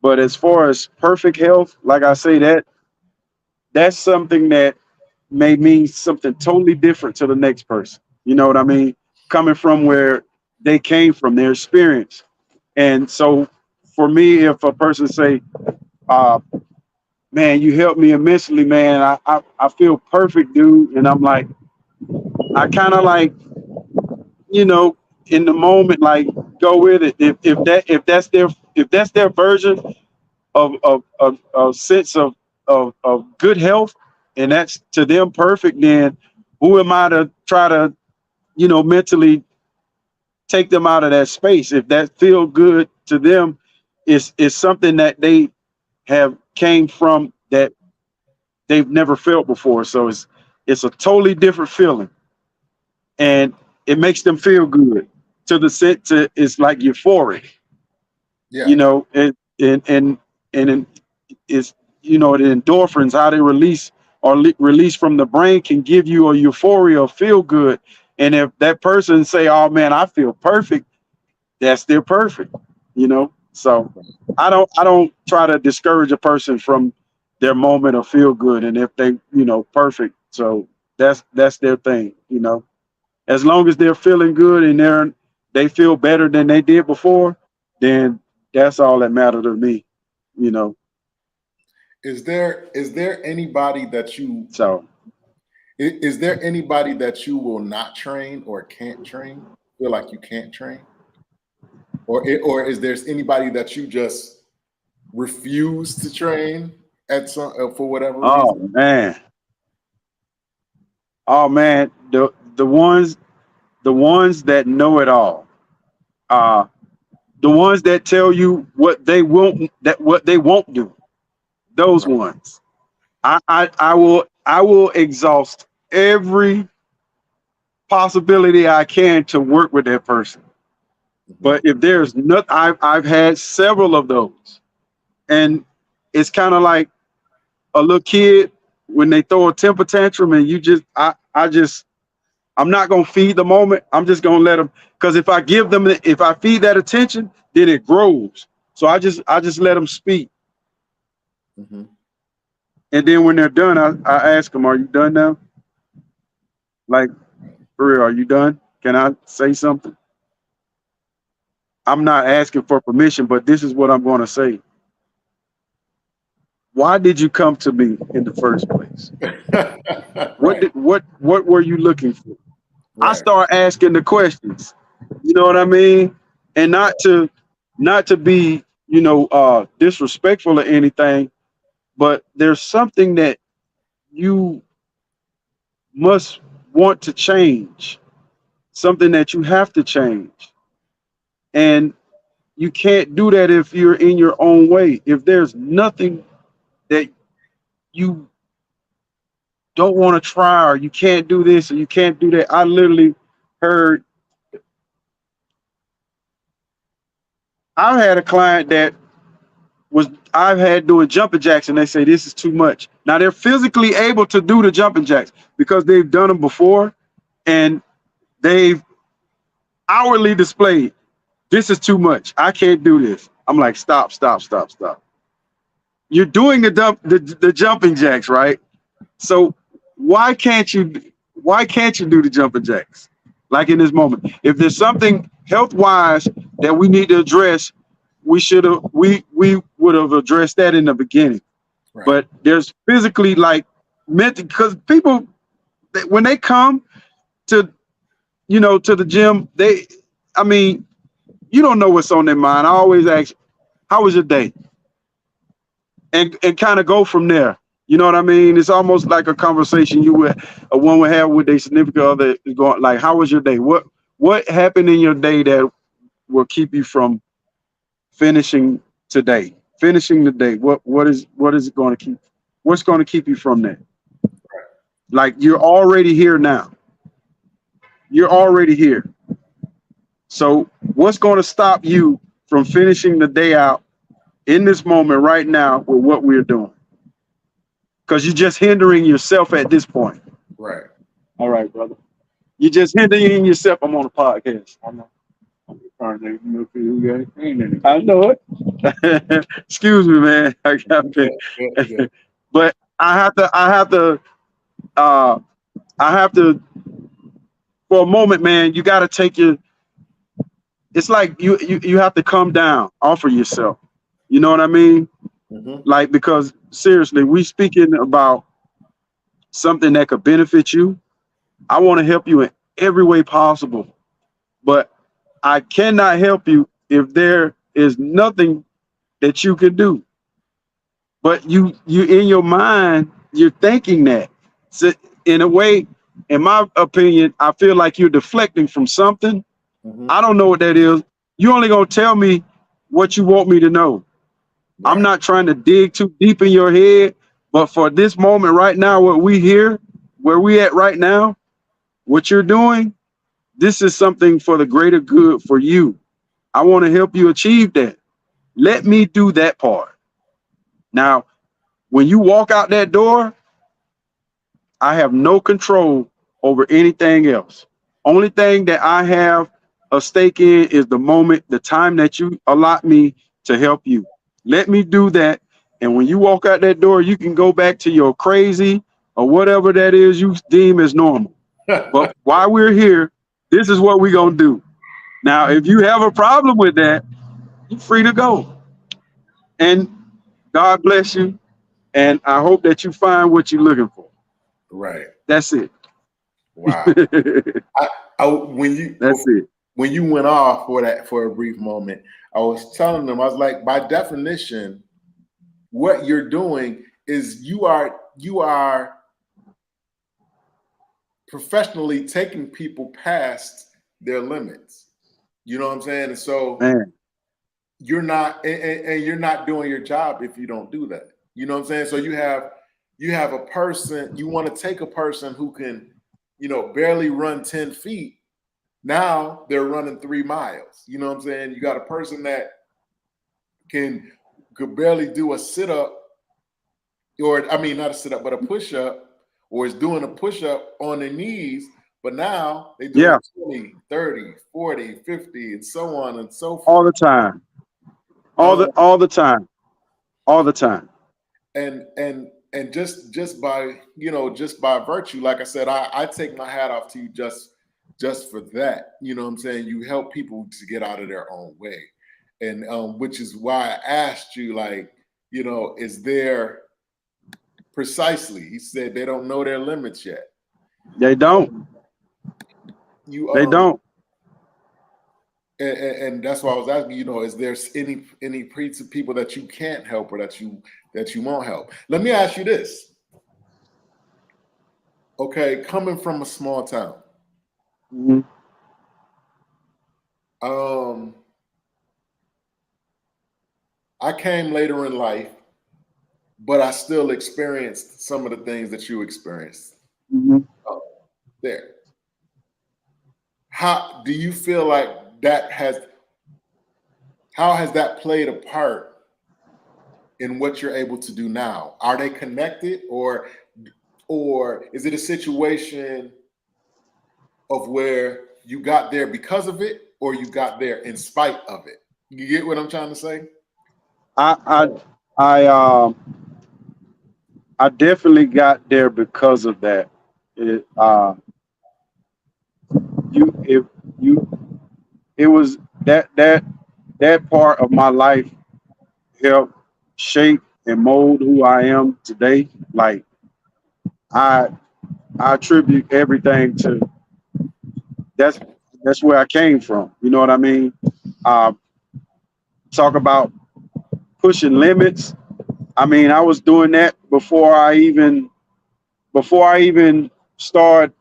S2: But as far as perfect health, like I say, that's something that may mean something totally different to the next person. You know what I mean? Coming from where they came from, their experience. And so for me, if a person say, uh, man, you helped me immensely, man. I feel perfect, dude. And I'm like, I kind of like, you know, in the moment, like go with it. If that's their version of sense of good health, and that's to them perfect, then who am I to try to, mentally take them out of that space? If that feel good to them, is something that they have came from, that they've never felt before. So it's a totally different feeling, and it makes them feel good to the sense to it's like euphoric,
S1: Yeah.
S2: you know, and it's, you know, the endorphins, how they release or release from the brain can give you a euphoria, feel good. And if that person say, "Oh man, I feel perfect," that's still perfect, you know. So I don't try to discourage a person from their moment of feel good, and if they, you know, perfect, so that's their thing, you know. As long as they're feeling good and they feel better than they did before, then that's all that matters to me, you know.
S1: Is there anybody that you
S2: So
S1: is there anybody that you will not train or can't train? Feel like you can't train, or is there anybody that you just refuse to train at some for whatever
S2: oh
S1: reason?
S2: man, oh man, the ones that know it all, uh the ones that tell you what they won't do, those
S1: Right.
S2: ones. I will exhaust every possibility I can to work with that person.
S1: Mhm.
S2: But if there's not, I've had several of those, and it's kind of like a little kid when they throw a temper tantrum, and I'm not gonna feed the moment. I'm just gonna let them, because if I feed that attention, then it grows. So I just let them speak,
S1: Mhm.
S2: and then when they're done, I ask them, "Are you done now? Like, for real, are you done? Can I say something?" I'm not asking for permission, but this is what I'm going to say. Why did you come to me in the first place? What
S1: Right.
S2: did what were you looking for? I
S1: Right.
S2: start asking the questions. You know what I mean? And not to be, you know, disrespectful or anything, but there's something that you must want to change, something that you have to change. And you can't do that if you're in your own way. If there's nothing that you don't want to try, or you can't do this or you can't do that. I literally heard, I've had a client that I've had doing jumping jacks, and they say this is too much. Now they're physically able to do the jumping jacks because they've done them before, and they've hourly displayed, this is too much. I can't do this. I'm like, stop, stop, stop, stop. You're doing the jumping jacks, right? So why can't you do the jumping jacks? Like in this moment. If there's something health wise that we need to address, we would have addressed that in the beginning.
S1: Right.
S2: But there's physically, like, mental, because people, when they come to, to the gym, I mean, you don't know what's on their mind. I always ask, how was your day? And kind of go from there. You know what I mean? It's almost like a conversation a one would have with their significant other, is going like, "How was your day? What happened in your day that will keep you from finishing today? Finishing the day. What is it going to keep? What's going to keep you from that? Like, you're already here now. You're already here. So what's going to stop you from finishing the day out in this moment right now with what we're doing? Because you're just hindering yourself at this point."
S1: Right.
S2: All right, brother. You're just hindering yourself. I'm on a podcast. I know. I'm trying to make you know, I know it. Excuse me, man. I got
S1: Good. Good. Good.
S2: but uh, I have to, for a moment, man. You got to take your. It's like you have to come down off of yourself. You know what I mean?
S1: Mhm.
S2: Like, because seriously, we speaking about something that could benefit you. I want to help you in every way possible, but I cannot help you if there is nothing that you can do. But you in your mind, you're thinking that. So in a way, in my opinion, I feel like you're deflecting from something.
S1: Mhm.
S2: I don't know what that is. You only gonna tell me what you want me to know. I'm
S1: Right.
S2: not trying to dig too deep in your head, But for this moment right now, where we at right now, what you're doing, this is something for the greater good for you. I want to help you achieve that. Let me do that part. Now, when you walk out that door, I have no control over anything else. Only thing that I have a stake in is the moment, the time that you allot me to help you. Let me do that. And when you walk out that door, you can go back to your crazy or whatever that is you deem as normal. But while we're here, this is what we're going to do. Now, if you have a problem with that, you're free to go. And God bless you. And I hope that you find what you're looking for.
S1: Right.
S2: That's it.
S1: Wow. When you
S2: That's it.
S1: when you went off for a brief moment, I was telling them, I was like, by definition, what you're doing is you are professionally taking people past their limits. You know what I'm saying? And so
S2: Man.
S1: you're not and you're not doing your job if you don't do that. You know what I'm saying? So you have a person, you want to take a person who can, barely run 10 feet. Now they're running 3 miles. You know what I'm saying? You got a person that could barely do a sit-up, or I mean not a sit-up, but a push-up, or is doing a push-up on their knees, but now they doing
S2: Yeah.
S1: 20, 30, 40, 50, and so on and so forth.
S2: All the time. All the time. All the time.
S1: And just by just by virtue, like I said, I take my hat off to you just for that. You know what I'm saying? You help people to get out of their own way. And which is why I asked you, like, is there precisely? He said they don't know their limits yet.
S2: They don't.
S1: You
S2: They don't.
S1: and that's why I was asking, is there any people that you can't help or that you won't help? Let me ask you this. Okay, coming from a small town,
S2: Mm-hmm.
S1: I came later in life, but I still experienced some of the things that you experienced.
S2: Mm-hmm.
S1: There. How do you feel like how has that played a part in what you're able to do now? Are they connected, or is it a situation of where you got there because of it, or you got there in spite of it? You get what I'm trying to say?
S2: I I definitely got there because of that. It you if you it was that part of my life helped shape and mold who I am today. Like I I attribute everything to that's that's where I came from. You know what I mean? Uh, talk about pushing limits. I mean, I was doing that before I even started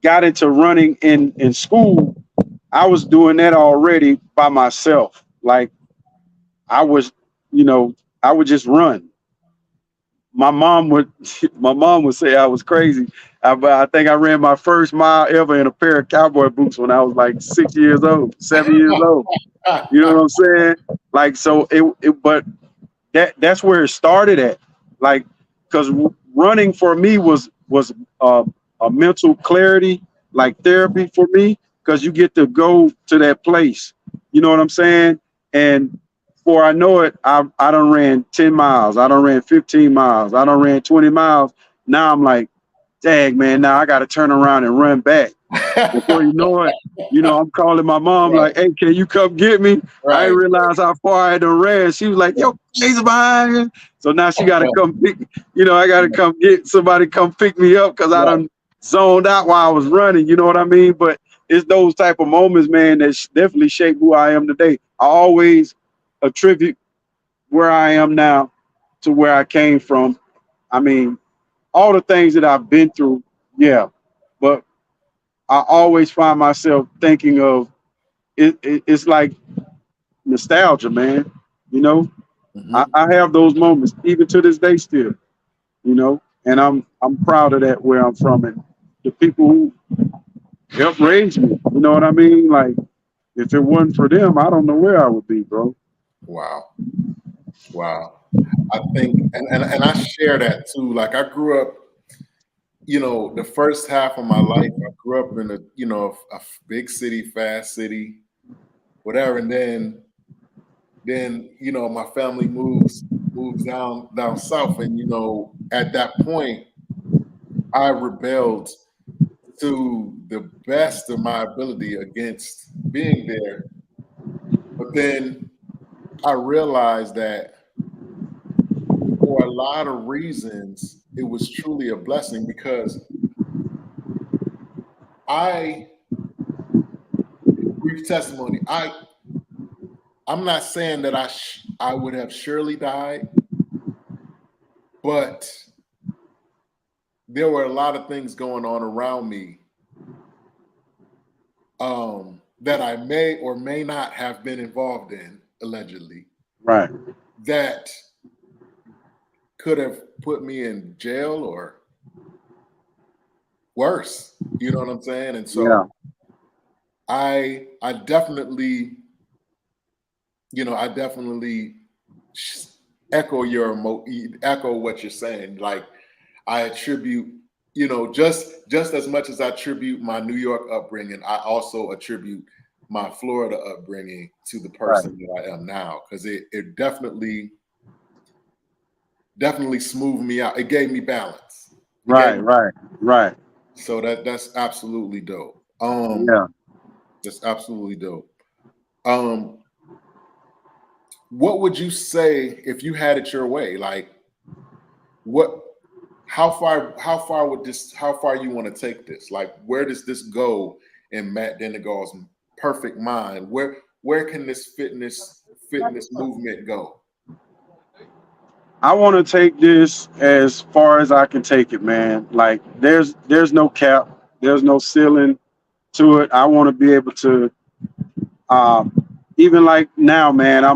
S2: got into running in school. I was doing that already by myself. Like I was, you know, I would just run. My mom would my mom would say I was crazy. I think I ran my first mile ever in a pair of cowboy boots when I was like 6 years old, 7 years old. You know what I'm saying? Like so but that's where it started at. Like because running for me was a mental clarity, like therapy for me, because you get to go to that place. You know what I'm saying? And before I know it, I done ran 10 miles. I done ran 15 miles. I done ran 20 miles. Now I'm like, dang, man, now I got to turn around and run back. Before you know it, I'm calling my mom
S1: Right,
S2: like, hey, can you come get me? I didn't
S1: right.
S2: realize how far I had done ran. She was like, yo, he's behind you. So now she got to come pick, I got to come get somebody come pick me up because I
S1: Right.
S2: done zoned out while I was running. You know what I mean? But it's those type of moments, man, that definitely shape who I am today. I always attribute where I am now to where I came from. I mean, all the things that I've been through, yeah. But I always find myself thinking of it's like nostalgia, man. You know,
S1: Mhm.
S2: I have those moments even to this day still. you know, and I'm proud of that where I'm from and the people who helped raise me. You know what I mean? Like if it wasn't for them, I don't know where I would be, bro.
S1: Wow. Wow. I think, and I share that too. Like I grew up, the first half of my life, I grew up in a big city, fast city, whatever. And then, my family moves down south. And, at that point, I rebelled to the best of my ability against being there. But then I realized that for a lot of reasons, it was truly a blessing because I, brief testimony, I'm not saying that I would have surely died, but there were a lot of things going on around me that I may or may not have been involved in, allegedly,
S2: Right.
S1: that could have put me in jail or worse. You know what I'm saying? And
S2: Yeah.
S1: so I definitely, I definitely echo what you're saying. Like I attribute, just as much as I attribute my New York upbringing, I also attribute my Florida upbringing to the
S2: Right.
S1: person that I am now because it definitely smoothed me out. It gave me balance. It gave
S2: Right.
S1: me,
S2: Right. Right.
S1: so that's absolutely dope.
S2: Yeah.
S1: That's absolutely dope. Um, what would you say if you had it your way? Like what how far you want to take this? Like where does this go in Matt Denegal's perfect mind? Where can this fitness movement go?
S2: I want to take this as far as I can take it, man. Like there's no cap, there's no ceiling to it. I want to be able to um even like now, man, I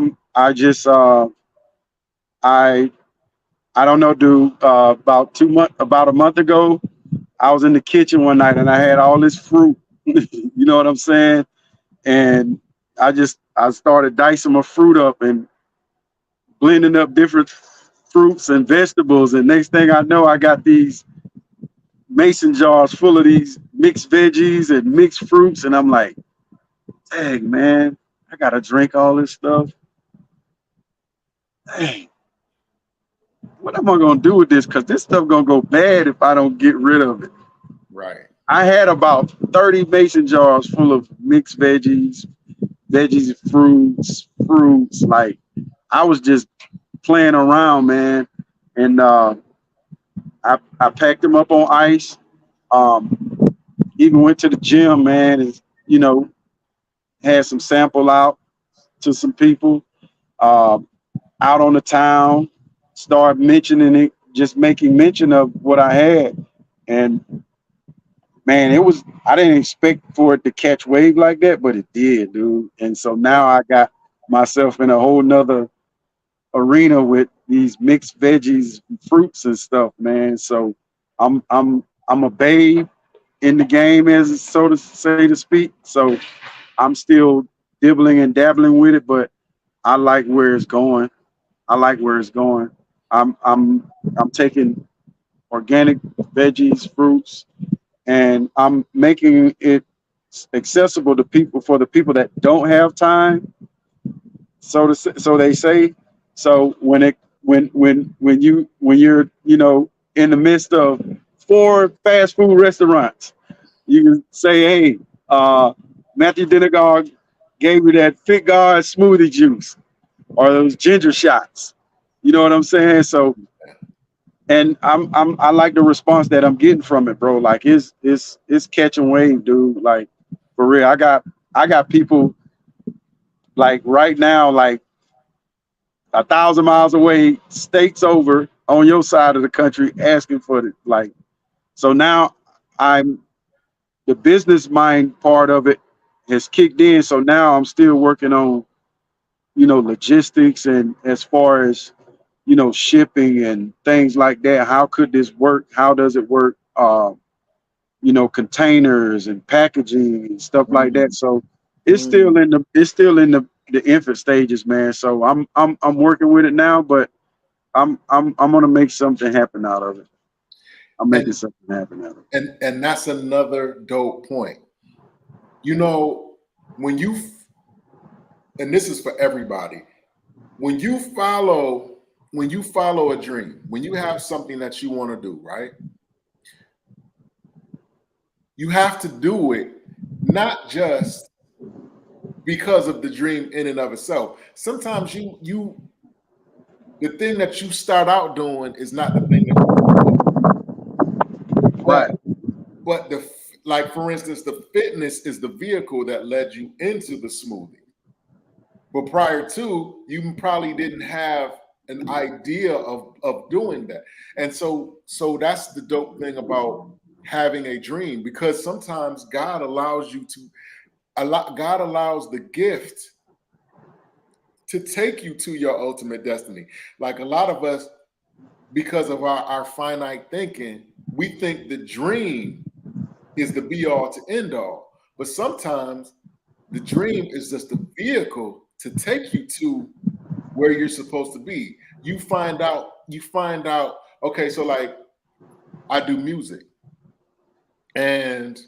S2: I don't know, dude. About a month ago, I was in the kitchen one night and I had all this fruit. You know what I'm saying? And I started dicing my fruit up and blending up different fruits and vegetables. And next thing I know, I got these mason jars full of these mixed veggies and mixed fruits. And I'm like, dang, man, I gotta drink all this stuff. Dang, what am I gonna do with this? Because this stuff gonna go bad if I don't get rid of it.
S1: Right.
S2: I had about 30 mason jars full of mixed veggies, fruits. Like I was just playing around, man. And I packed them up on ice. Um, Even went to the gym, man, and you know had some sample out to some people out on the town. Start mentioning it, just making mention of what I had, and man, it was. I didn't expect for it to catch wave like that, but it did, dude. And so now
S1: Right.
S2: I got myself in a whole nother arena with these mixed veggies, fruits and stuff, man. So I'm a babe in the game, as so to say to speak. So I'm still dibbling and dabbling with it, but I like where it's going. I like where it's going. I'm taking organic veggies, fruits, and I'm making it accessible to people for the people that don't have time. So they say. So when you're in the midst of four fast food restaurants, you can say, hey, Matthew Denegal gave me that Fit God smoothie juice or those ginger shots. You know what I'm saying? So, and I like the response that I'm getting from it, bro. Like it's catching wave, dude. Like for real, I got people like right now, like 1,000 miles away, states over on your side of the country, asking for it. Like so now, I'm the business mind part of it has kicked in. So now I'm still working on logistics and as far as shipping and things like that. How could this work? How does it work? Containers and packaging and stuff like that.
S1: Mm,
S2: So
S1: mm.
S2: it's still in the infant stages, man. So I'm working with it now, but I'm gonna make something happen out of it. I'm making
S1: And
S2: something happen out of it.
S1: and that's another dope point. You know, when you and this is for everybody, when you follow a dream, when you have something that you want to do, right? You have to do it not just because of the dream in and of itself. Sometimes the thing that you start out doing is not the thing that you end up doing.
S2: Right.
S1: But like for instance, the fitness is the vehicle that led you into the smoothie. But prior to, you probably didn't have an idea of doing that. And so that's the dope thing about having a dream, because sometimes God allows you to God allows the gift to take you to your ultimate destiny. Like a lot of us, because of our finite thinking, we think the dream is the be all to end all. But sometimes the dream is just a vehicle to take you to where you're supposed to be. You find out, okay, so like I do music. And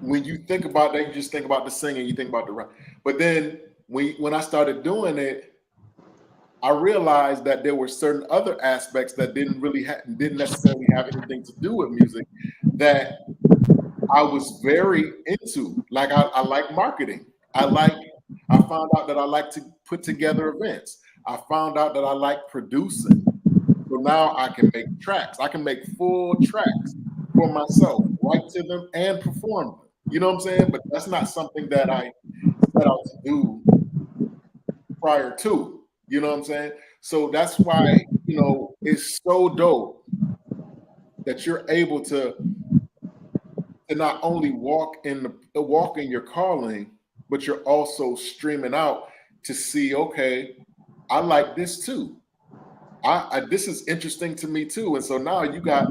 S1: when you think about that, you just think about the singing, you think about the rap. But then when I started doing it, I realized that there were certain other aspects that didn't necessarily have anything to do with music that I was very into. Like I like marketing. I found out that I like to put together events. I found out that I like producing. So now I can make tracks. I can make full tracks for myself, write to them and perform them. You know what I'm saying? But that's not something that I set out to do prior to. You know what I'm saying? So that's why, it's so dope that you're able to not only walk in your calling, but you're also streaming out to see, okay, I like this too. I this is interesting to me too. And so now you got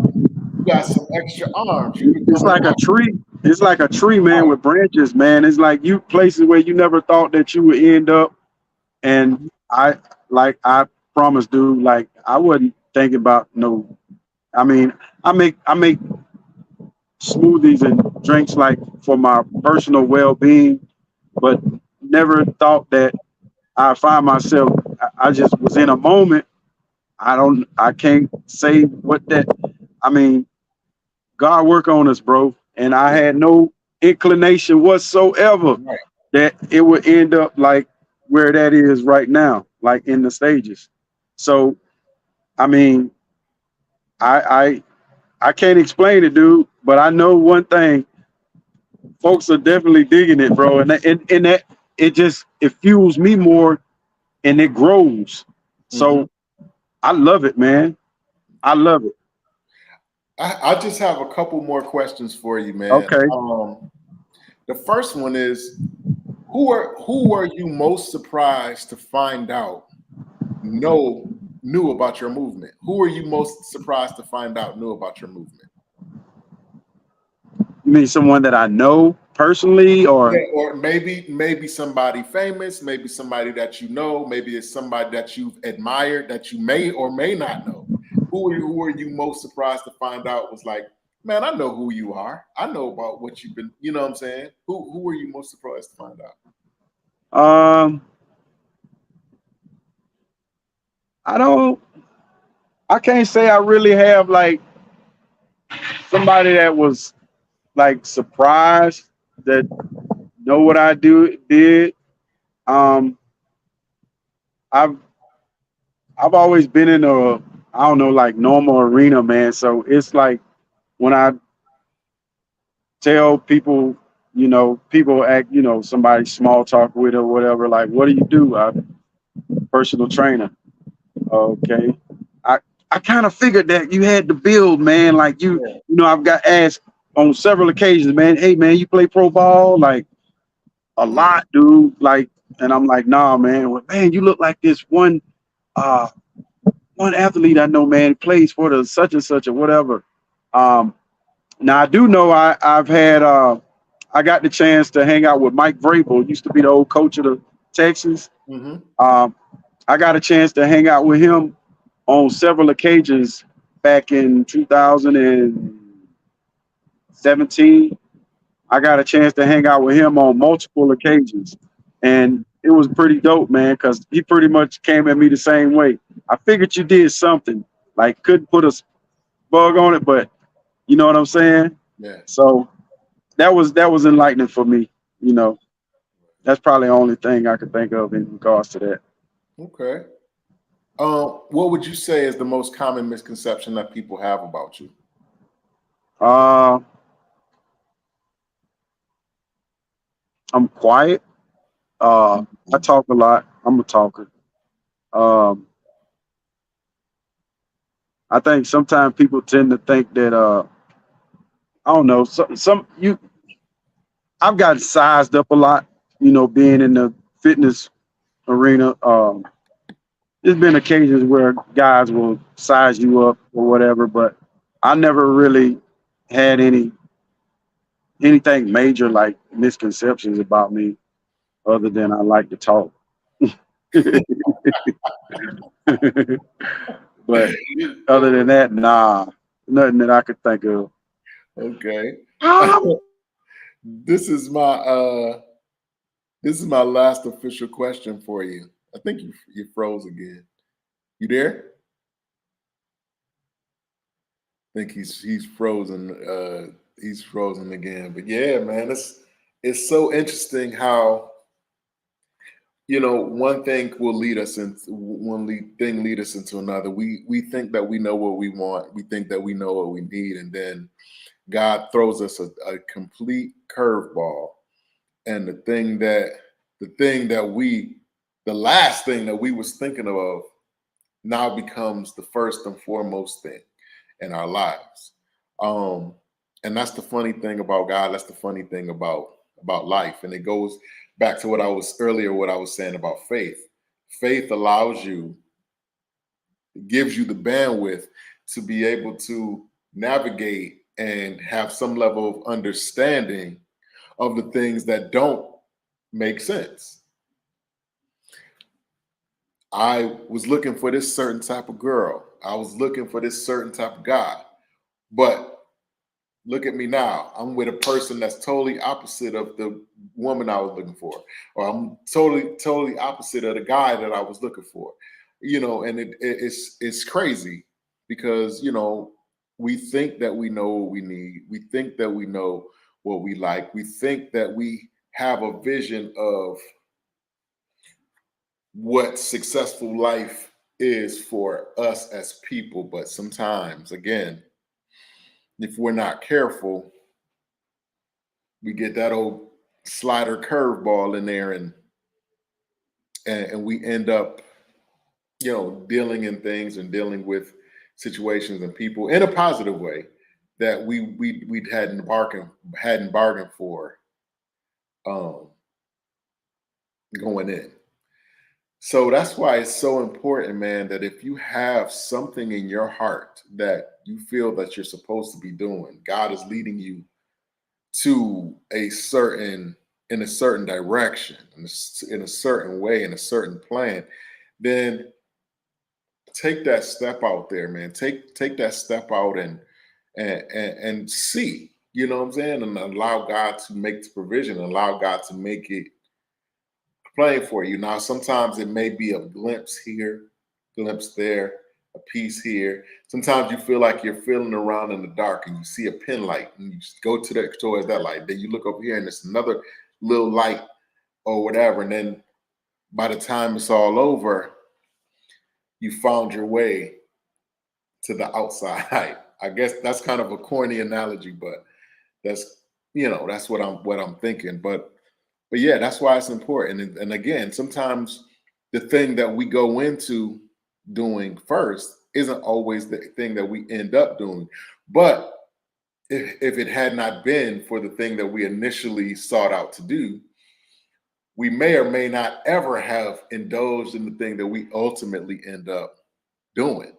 S1: some extra arms. You
S2: It's
S1: become an
S2: like a
S1: actor.
S2: tree. It's like a tree, man,
S1: Right.
S2: with branches, man. It's like you places where you never thought that you would end up. And
S1: Mhm.
S2: I promise, dude, like I wasn't thinking about no. I mean, I make smoothies and drinks like for my personal well-being, but never thought that I find myself. I just was in a moment. I can't say what that. I mean, God work on us, bro. And I
S1: Yeah.
S2: had no inclination whatsoever
S1: Right.
S2: that it would end up like where that is right now, like in the stages. So I mean, I I can't explain it, dude, but I know one thing: folks are definitely digging it, bro. And that it fuels me more and it grows.
S1: Mhm.
S2: So I love it, man. I love it.
S1: I just have a couple more questions for you, man.
S2: Okay.
S1: The first one is who are you most surprised to find out knew about your movement? Who are you most surprised to find out knew about your movement?
S2: You mean someone that I know personally
S1: Yeah,
S2: or
S1: or maybe somebody famous, maybe somebody that you know, maybe it's somebody that you've admired that you may or may not know. Who are you most surprised to find out was like, man, I know who you are. I know about what you've been, you know what I'm saying? Who are you most surprised to find out?
S2: um I don't I can't say I really have like somebody that was like surprised that know what I did. Um I've I've always been in a I don't know like normal arena, man. So it's like when I tell people, people act, somebody small talk with or whatever, like, what do you do? I'm a personal trainer. Okay. I I kind of figured that you had to build, man. Like I've got asked on several occasions, man, hey man, you play pro ball? Like, a lot, dude. Like, and I'm like, nah, man. Well, man, you look like this uh one athlete I know, man, plays for the such and such or whatever. Um, Now I do know I've had I got the chance to hang out with Mike Vrabel, used to be the old coach of the Texans.
S1: Mm-hmm.
S2: Um, I got a chance to hang out with him on several occasions back in 2017. I got a chance to hang out with him on multiple occasions, and it was pretty dope, man, because he pretty much came at me the same way. I figured you did something, like couldn't put a bug on it, but you know what I'm saying.
S1: Yeah.
S2: So that was enlightening for me. You know, that's probably the only thing I could think of in regards to that.
S1: Okay. What would you say is the most common misconception that people have about you?
S2: Uh, I'm quiet. I talk a lot. I'm a talker. Um, I think sometimes people tend to think that I don't know. Some you I've gotten sized up a lot. You know, being in the fitness arena. There's been occasions where guys will size you up or whatever, but I never really had anything major like misconceptions about me other than I like to talk. But other than that, nah, nothing that I could think of.
S1: Okay. This is my last official question for you. I think you froze again. You there? I think he's frozen. He's frozen again. But yeah, man, it's so interesting how one thing will lead us into thing lead us into another. We think that we know what we want. We think that we know what we need, and then God throws us a complete curveball. And the last thing that we was thinking of now becomes the first and foremost thing in our lives. Um, and that's the funny thing about God. That's the funny thing about life. And it goes back to what I was saying about faith. Faith gives you the bandwidth to be able to navigate and have some level of understanding of the things that don't make sense. I was looking for this certain type of girl. I was looking for this certain type of guy. But look at me now. I'm with a person that's totally opposite of the woman I was looking for. Or I'm totally opposite of the guy that I was looking for. And it's crazy because, we think that we know what we need. We think that we know what we like. We think that we have a vision of what successful life is for us as people. But sometimes, again, if we're not careful, we get that old slider curveball in there, and we end up, dealing in things and dealing with situations and people in a positive way that we hadn't bargained for um, going in. So that's why it's so important, man, that if you have something in your heart that you feel that you're supposed to be doing, God is leading you to in a certain direction, in a certain way, in a certain plan, then take that step out there, man. Take that step out and see, you know what I'm saying, and allow God to make the provision, allow God to make it playing for you. Now, sometimes it may be a glimpse here, glimpse there, a piece here. Sometimes you feel like you're feeling around in the dark and you see a pin light and you just go towards that light. Then you look over here and it's another little light or whatever. And then by the time it's all over, you found your way to the outside. I guess that's kind of a corny analogy, but that's that's what I'm thinking. But yeah, that's why it's important. And again, sometimes the thing that we go into doing first isn't always the thing that we end up doing. But if it had not been for the thing that we initially sought out to do, we may or may not ever have indulged in the thing that we ultimately end up doing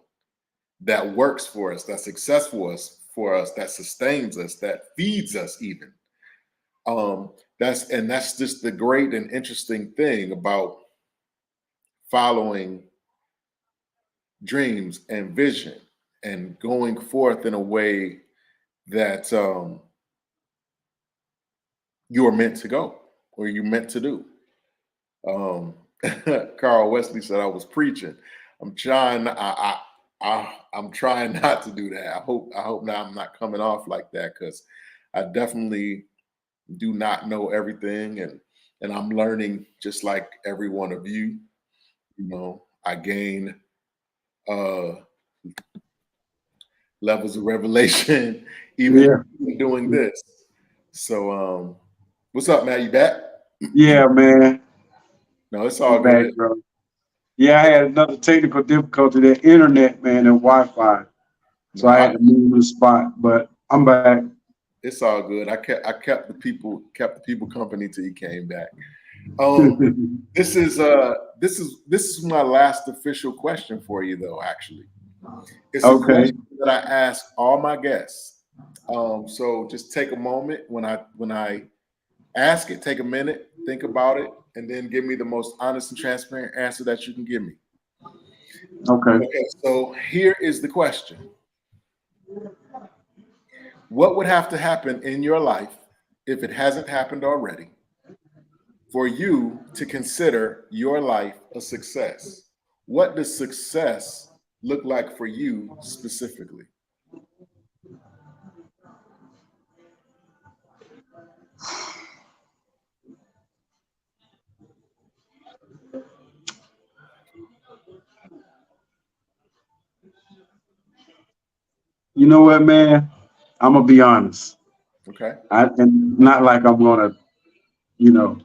S1: that works for us, that's successful for us, that sustains us, that feeds us even. That's just the great and interesting thing about following dreams and vision and going forth in a way that you are meant to go or you're meant to do. Um, Carl Wesley said I was preaching. I'm trying. I'm trying not to do that. I hope now I'm not coming off like that because I definitely do not know everything, and I'm learning just like every one of you. You know, I gain uh, levels of revelation even
S2: Yeah.
S1: doing this. So, what's up, man? You back?
S2: Yeah, man.
S1: No, it's
S2: I'm
S1: all
S2: back,
S1: good.
S2: bro. Yeah, I had another technical difficulty, that internet, man, and Wi-Fi. So
S1: No,
S2: I had to move the spot, but I'm back.
S1: it's all good. I kept the people company till he came back. Um, this is my last official question for you, though. Actually, it's a
S2: Okay.
S1: question that I ask all my guests. So just take a moment when I ask it. Take a minute, think about it, and then give me the most honest and transparent answer that you can give me.
S2: Okay.
S1: Okay, so here is the question: what would have to happen in your life if it hasn't happened already for you to consider your life a success? What does success look like for you specifically?
S2: You know what, man? I'm gonna be honest.
S1: Okay.
S2: And not like I'm gonna, you know,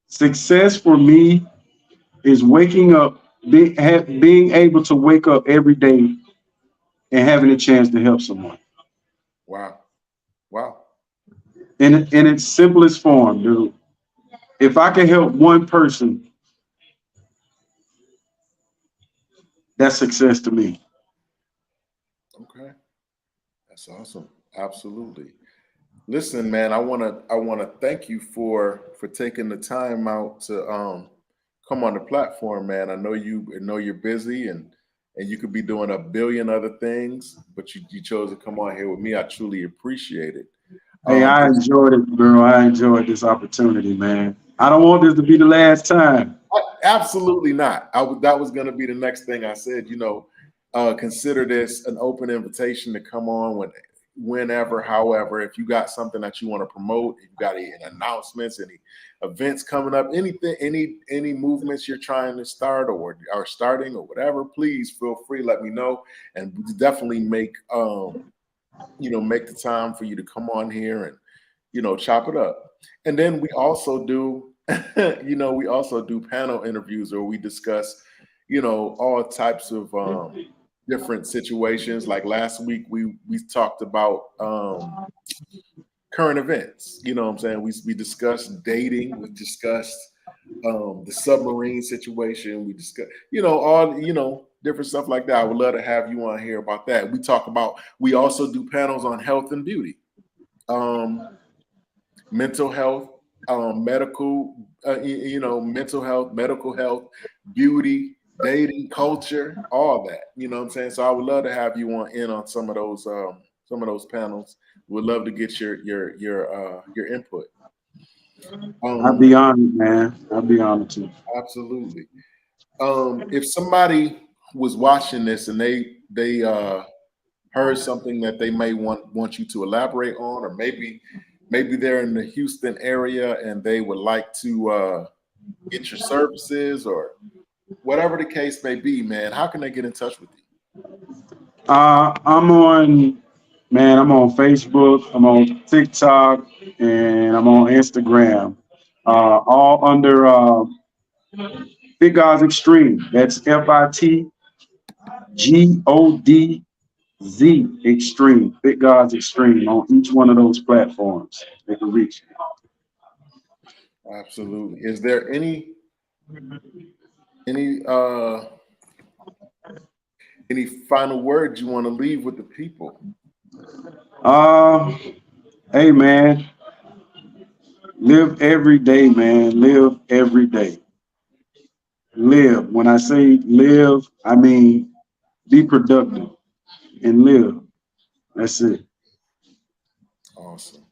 S2: success for me is waking up, being able to wake up every day and having a chance to help someone
S1: Wow. Wow.
S2: in its simplest form, dude. If I can help one person, that's success to me.
S1: Okay. That's awesome. Absolutely. Listen, man, I wanna thank you for taking the time out to come on the platform, man. I know you're busy and you could be doing a billion other things, but you chose to come on here with me. I truly appreciate it.
S2: Hey, I
S1: It's
S2: enjoyed it, bro. I enjoyed this opportunity, man. I don't want this to be the last time.
S1: absolutely not. That was going to be the next thing I said. Consider this an open invitation to come on whenever, however. If you got something that you want to promote, if you got any announcements, any events coming up, anything, any movements you're trying to start or are starting or whatever, please feel free. Let me know, and we definitely make the time for you to come on here and chop it up. And then we also do we also do panel interviews where we discuss all types of different situations. Like last week we talked about current events. You know what I'm saying? We discussed dating, we discussed the submarine situation, we discussed all different stuff like that. I would love to have you on here about that. We also do panels on health and beauty, mental health, medical, mental health, medical health, beauty, dating, culture, all that. You know what I'm saying? So I would love to have you on in on some of those panels. Would love to get your input.
S2: I'd
S1: Um,
S2: be honored, man. I'd be honored to.
S1: absolutely. If somebody was watching this and they heard something that they may want you to elaborate on, or maybe they're in the Houston area and they would like to get your services or whatever the case may be, man, how can they get in touch with you?
S2: I'm on, man. I'm on Facebook. I'm on TikTok, and I'm on Instagram. All under Big God's Extreme. That's FITGODZ Extreme. Big God's Extreme on each one of those platforms. They can reach me.
S1: Absolutely. Is there any uh any final words you want to leave with the people?
S2: Um, hey man, live every day, man. Live every day. Live. When I say live, I mean be productive and live. That's it.
S1: Awesome.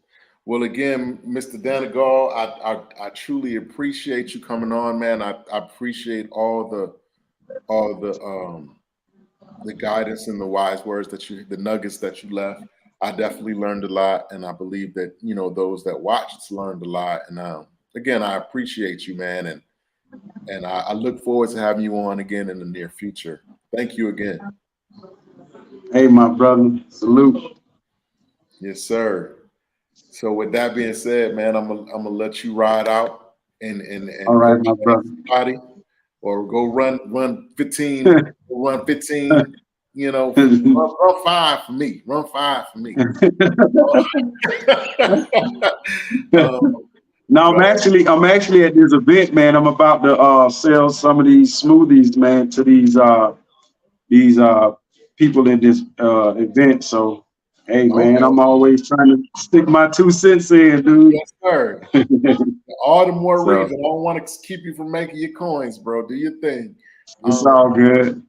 S1: Well, again, Mr. Denegal, I truly appreciate you coming on, man. I appreciate all the guidance and the wise words the nuggets that you left. I definitely learned a lot, and I believe that those that watched learned a lot. And again, I appreciate you, man, and I look forward to having you on again in the near future. Thank you again.
S2: Hey, my brother. Salute.
S1: Yes, sir. So with that being said, man, I'm gonna let you ride out
S2: All
S1: and go
S2: right, my
S1: train
S2: brother.
S1: somebody or go run 15, run 15. Run 5 for me. Run 5 for me. um,
S2: No,
S1: but
S2: I'm actually at this event, man. I'm about to sell some of these smoothies, man, to these people in this event. So, hey, man,
S1: okay,
S2: I'm always trying to stick my 2 cents in, dude.
S1: yes, sir. All the more
S2: So
S1: reason. I don't want to keep you from making your coins, bro. Do your thing.
S2: it's
S1: Um,
S2: all good.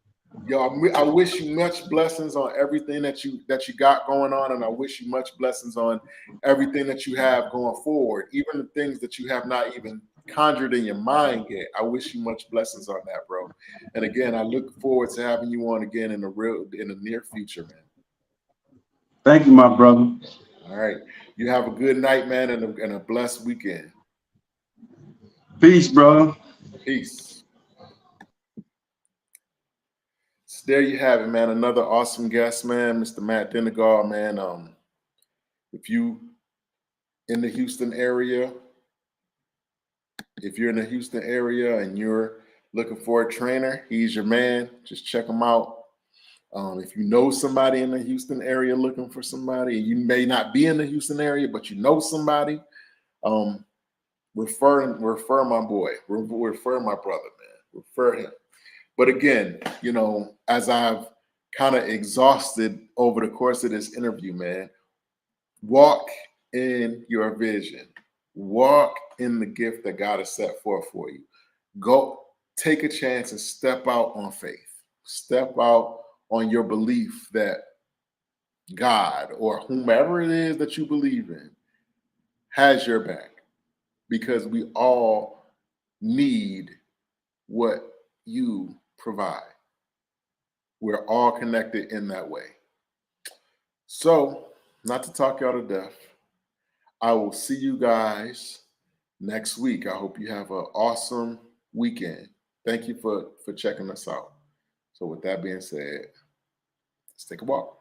S1: Yo, I wish you much blessings on everything that you got going on, and I wish you much blessings on everything that you have going forward, even the things that you have not even conjured in your mind yet. I wish you much blessings on that, bro. And again, I look forward to having you on again in the near future, man.
S2: Thank you, my brother.
S1: All right, you have a good night, man, and a blessed weekend.
S2: Peace, brother.
S1: Peace. So there you have it, man. Another awesome guest, man, Mr. Matt Denegal, man. If you in the Houston area, if you're in the Houston area and you're looking for a trainer, he's your man. Just check him out. If you know somebody in the Houston area looking for somebody, and you may not be in the Houston area, but you know somebody, um, refer my boy, refer my brother, man, refer him. But again, as I've kind of exhausted over the course of this interview, man, walk in your vision. Walk in the gift that God has set forth for you. Go take a chance and step out on faith. Step out on your belief that God or whomever it is that you believe in has your back, because we all need what you provide. We're all connected in that way. So, not to talk y'all to death, I will see you guys next week. I hope you have an awesome weekend. Thank you for checking us out. So with that being said, let's take a walk.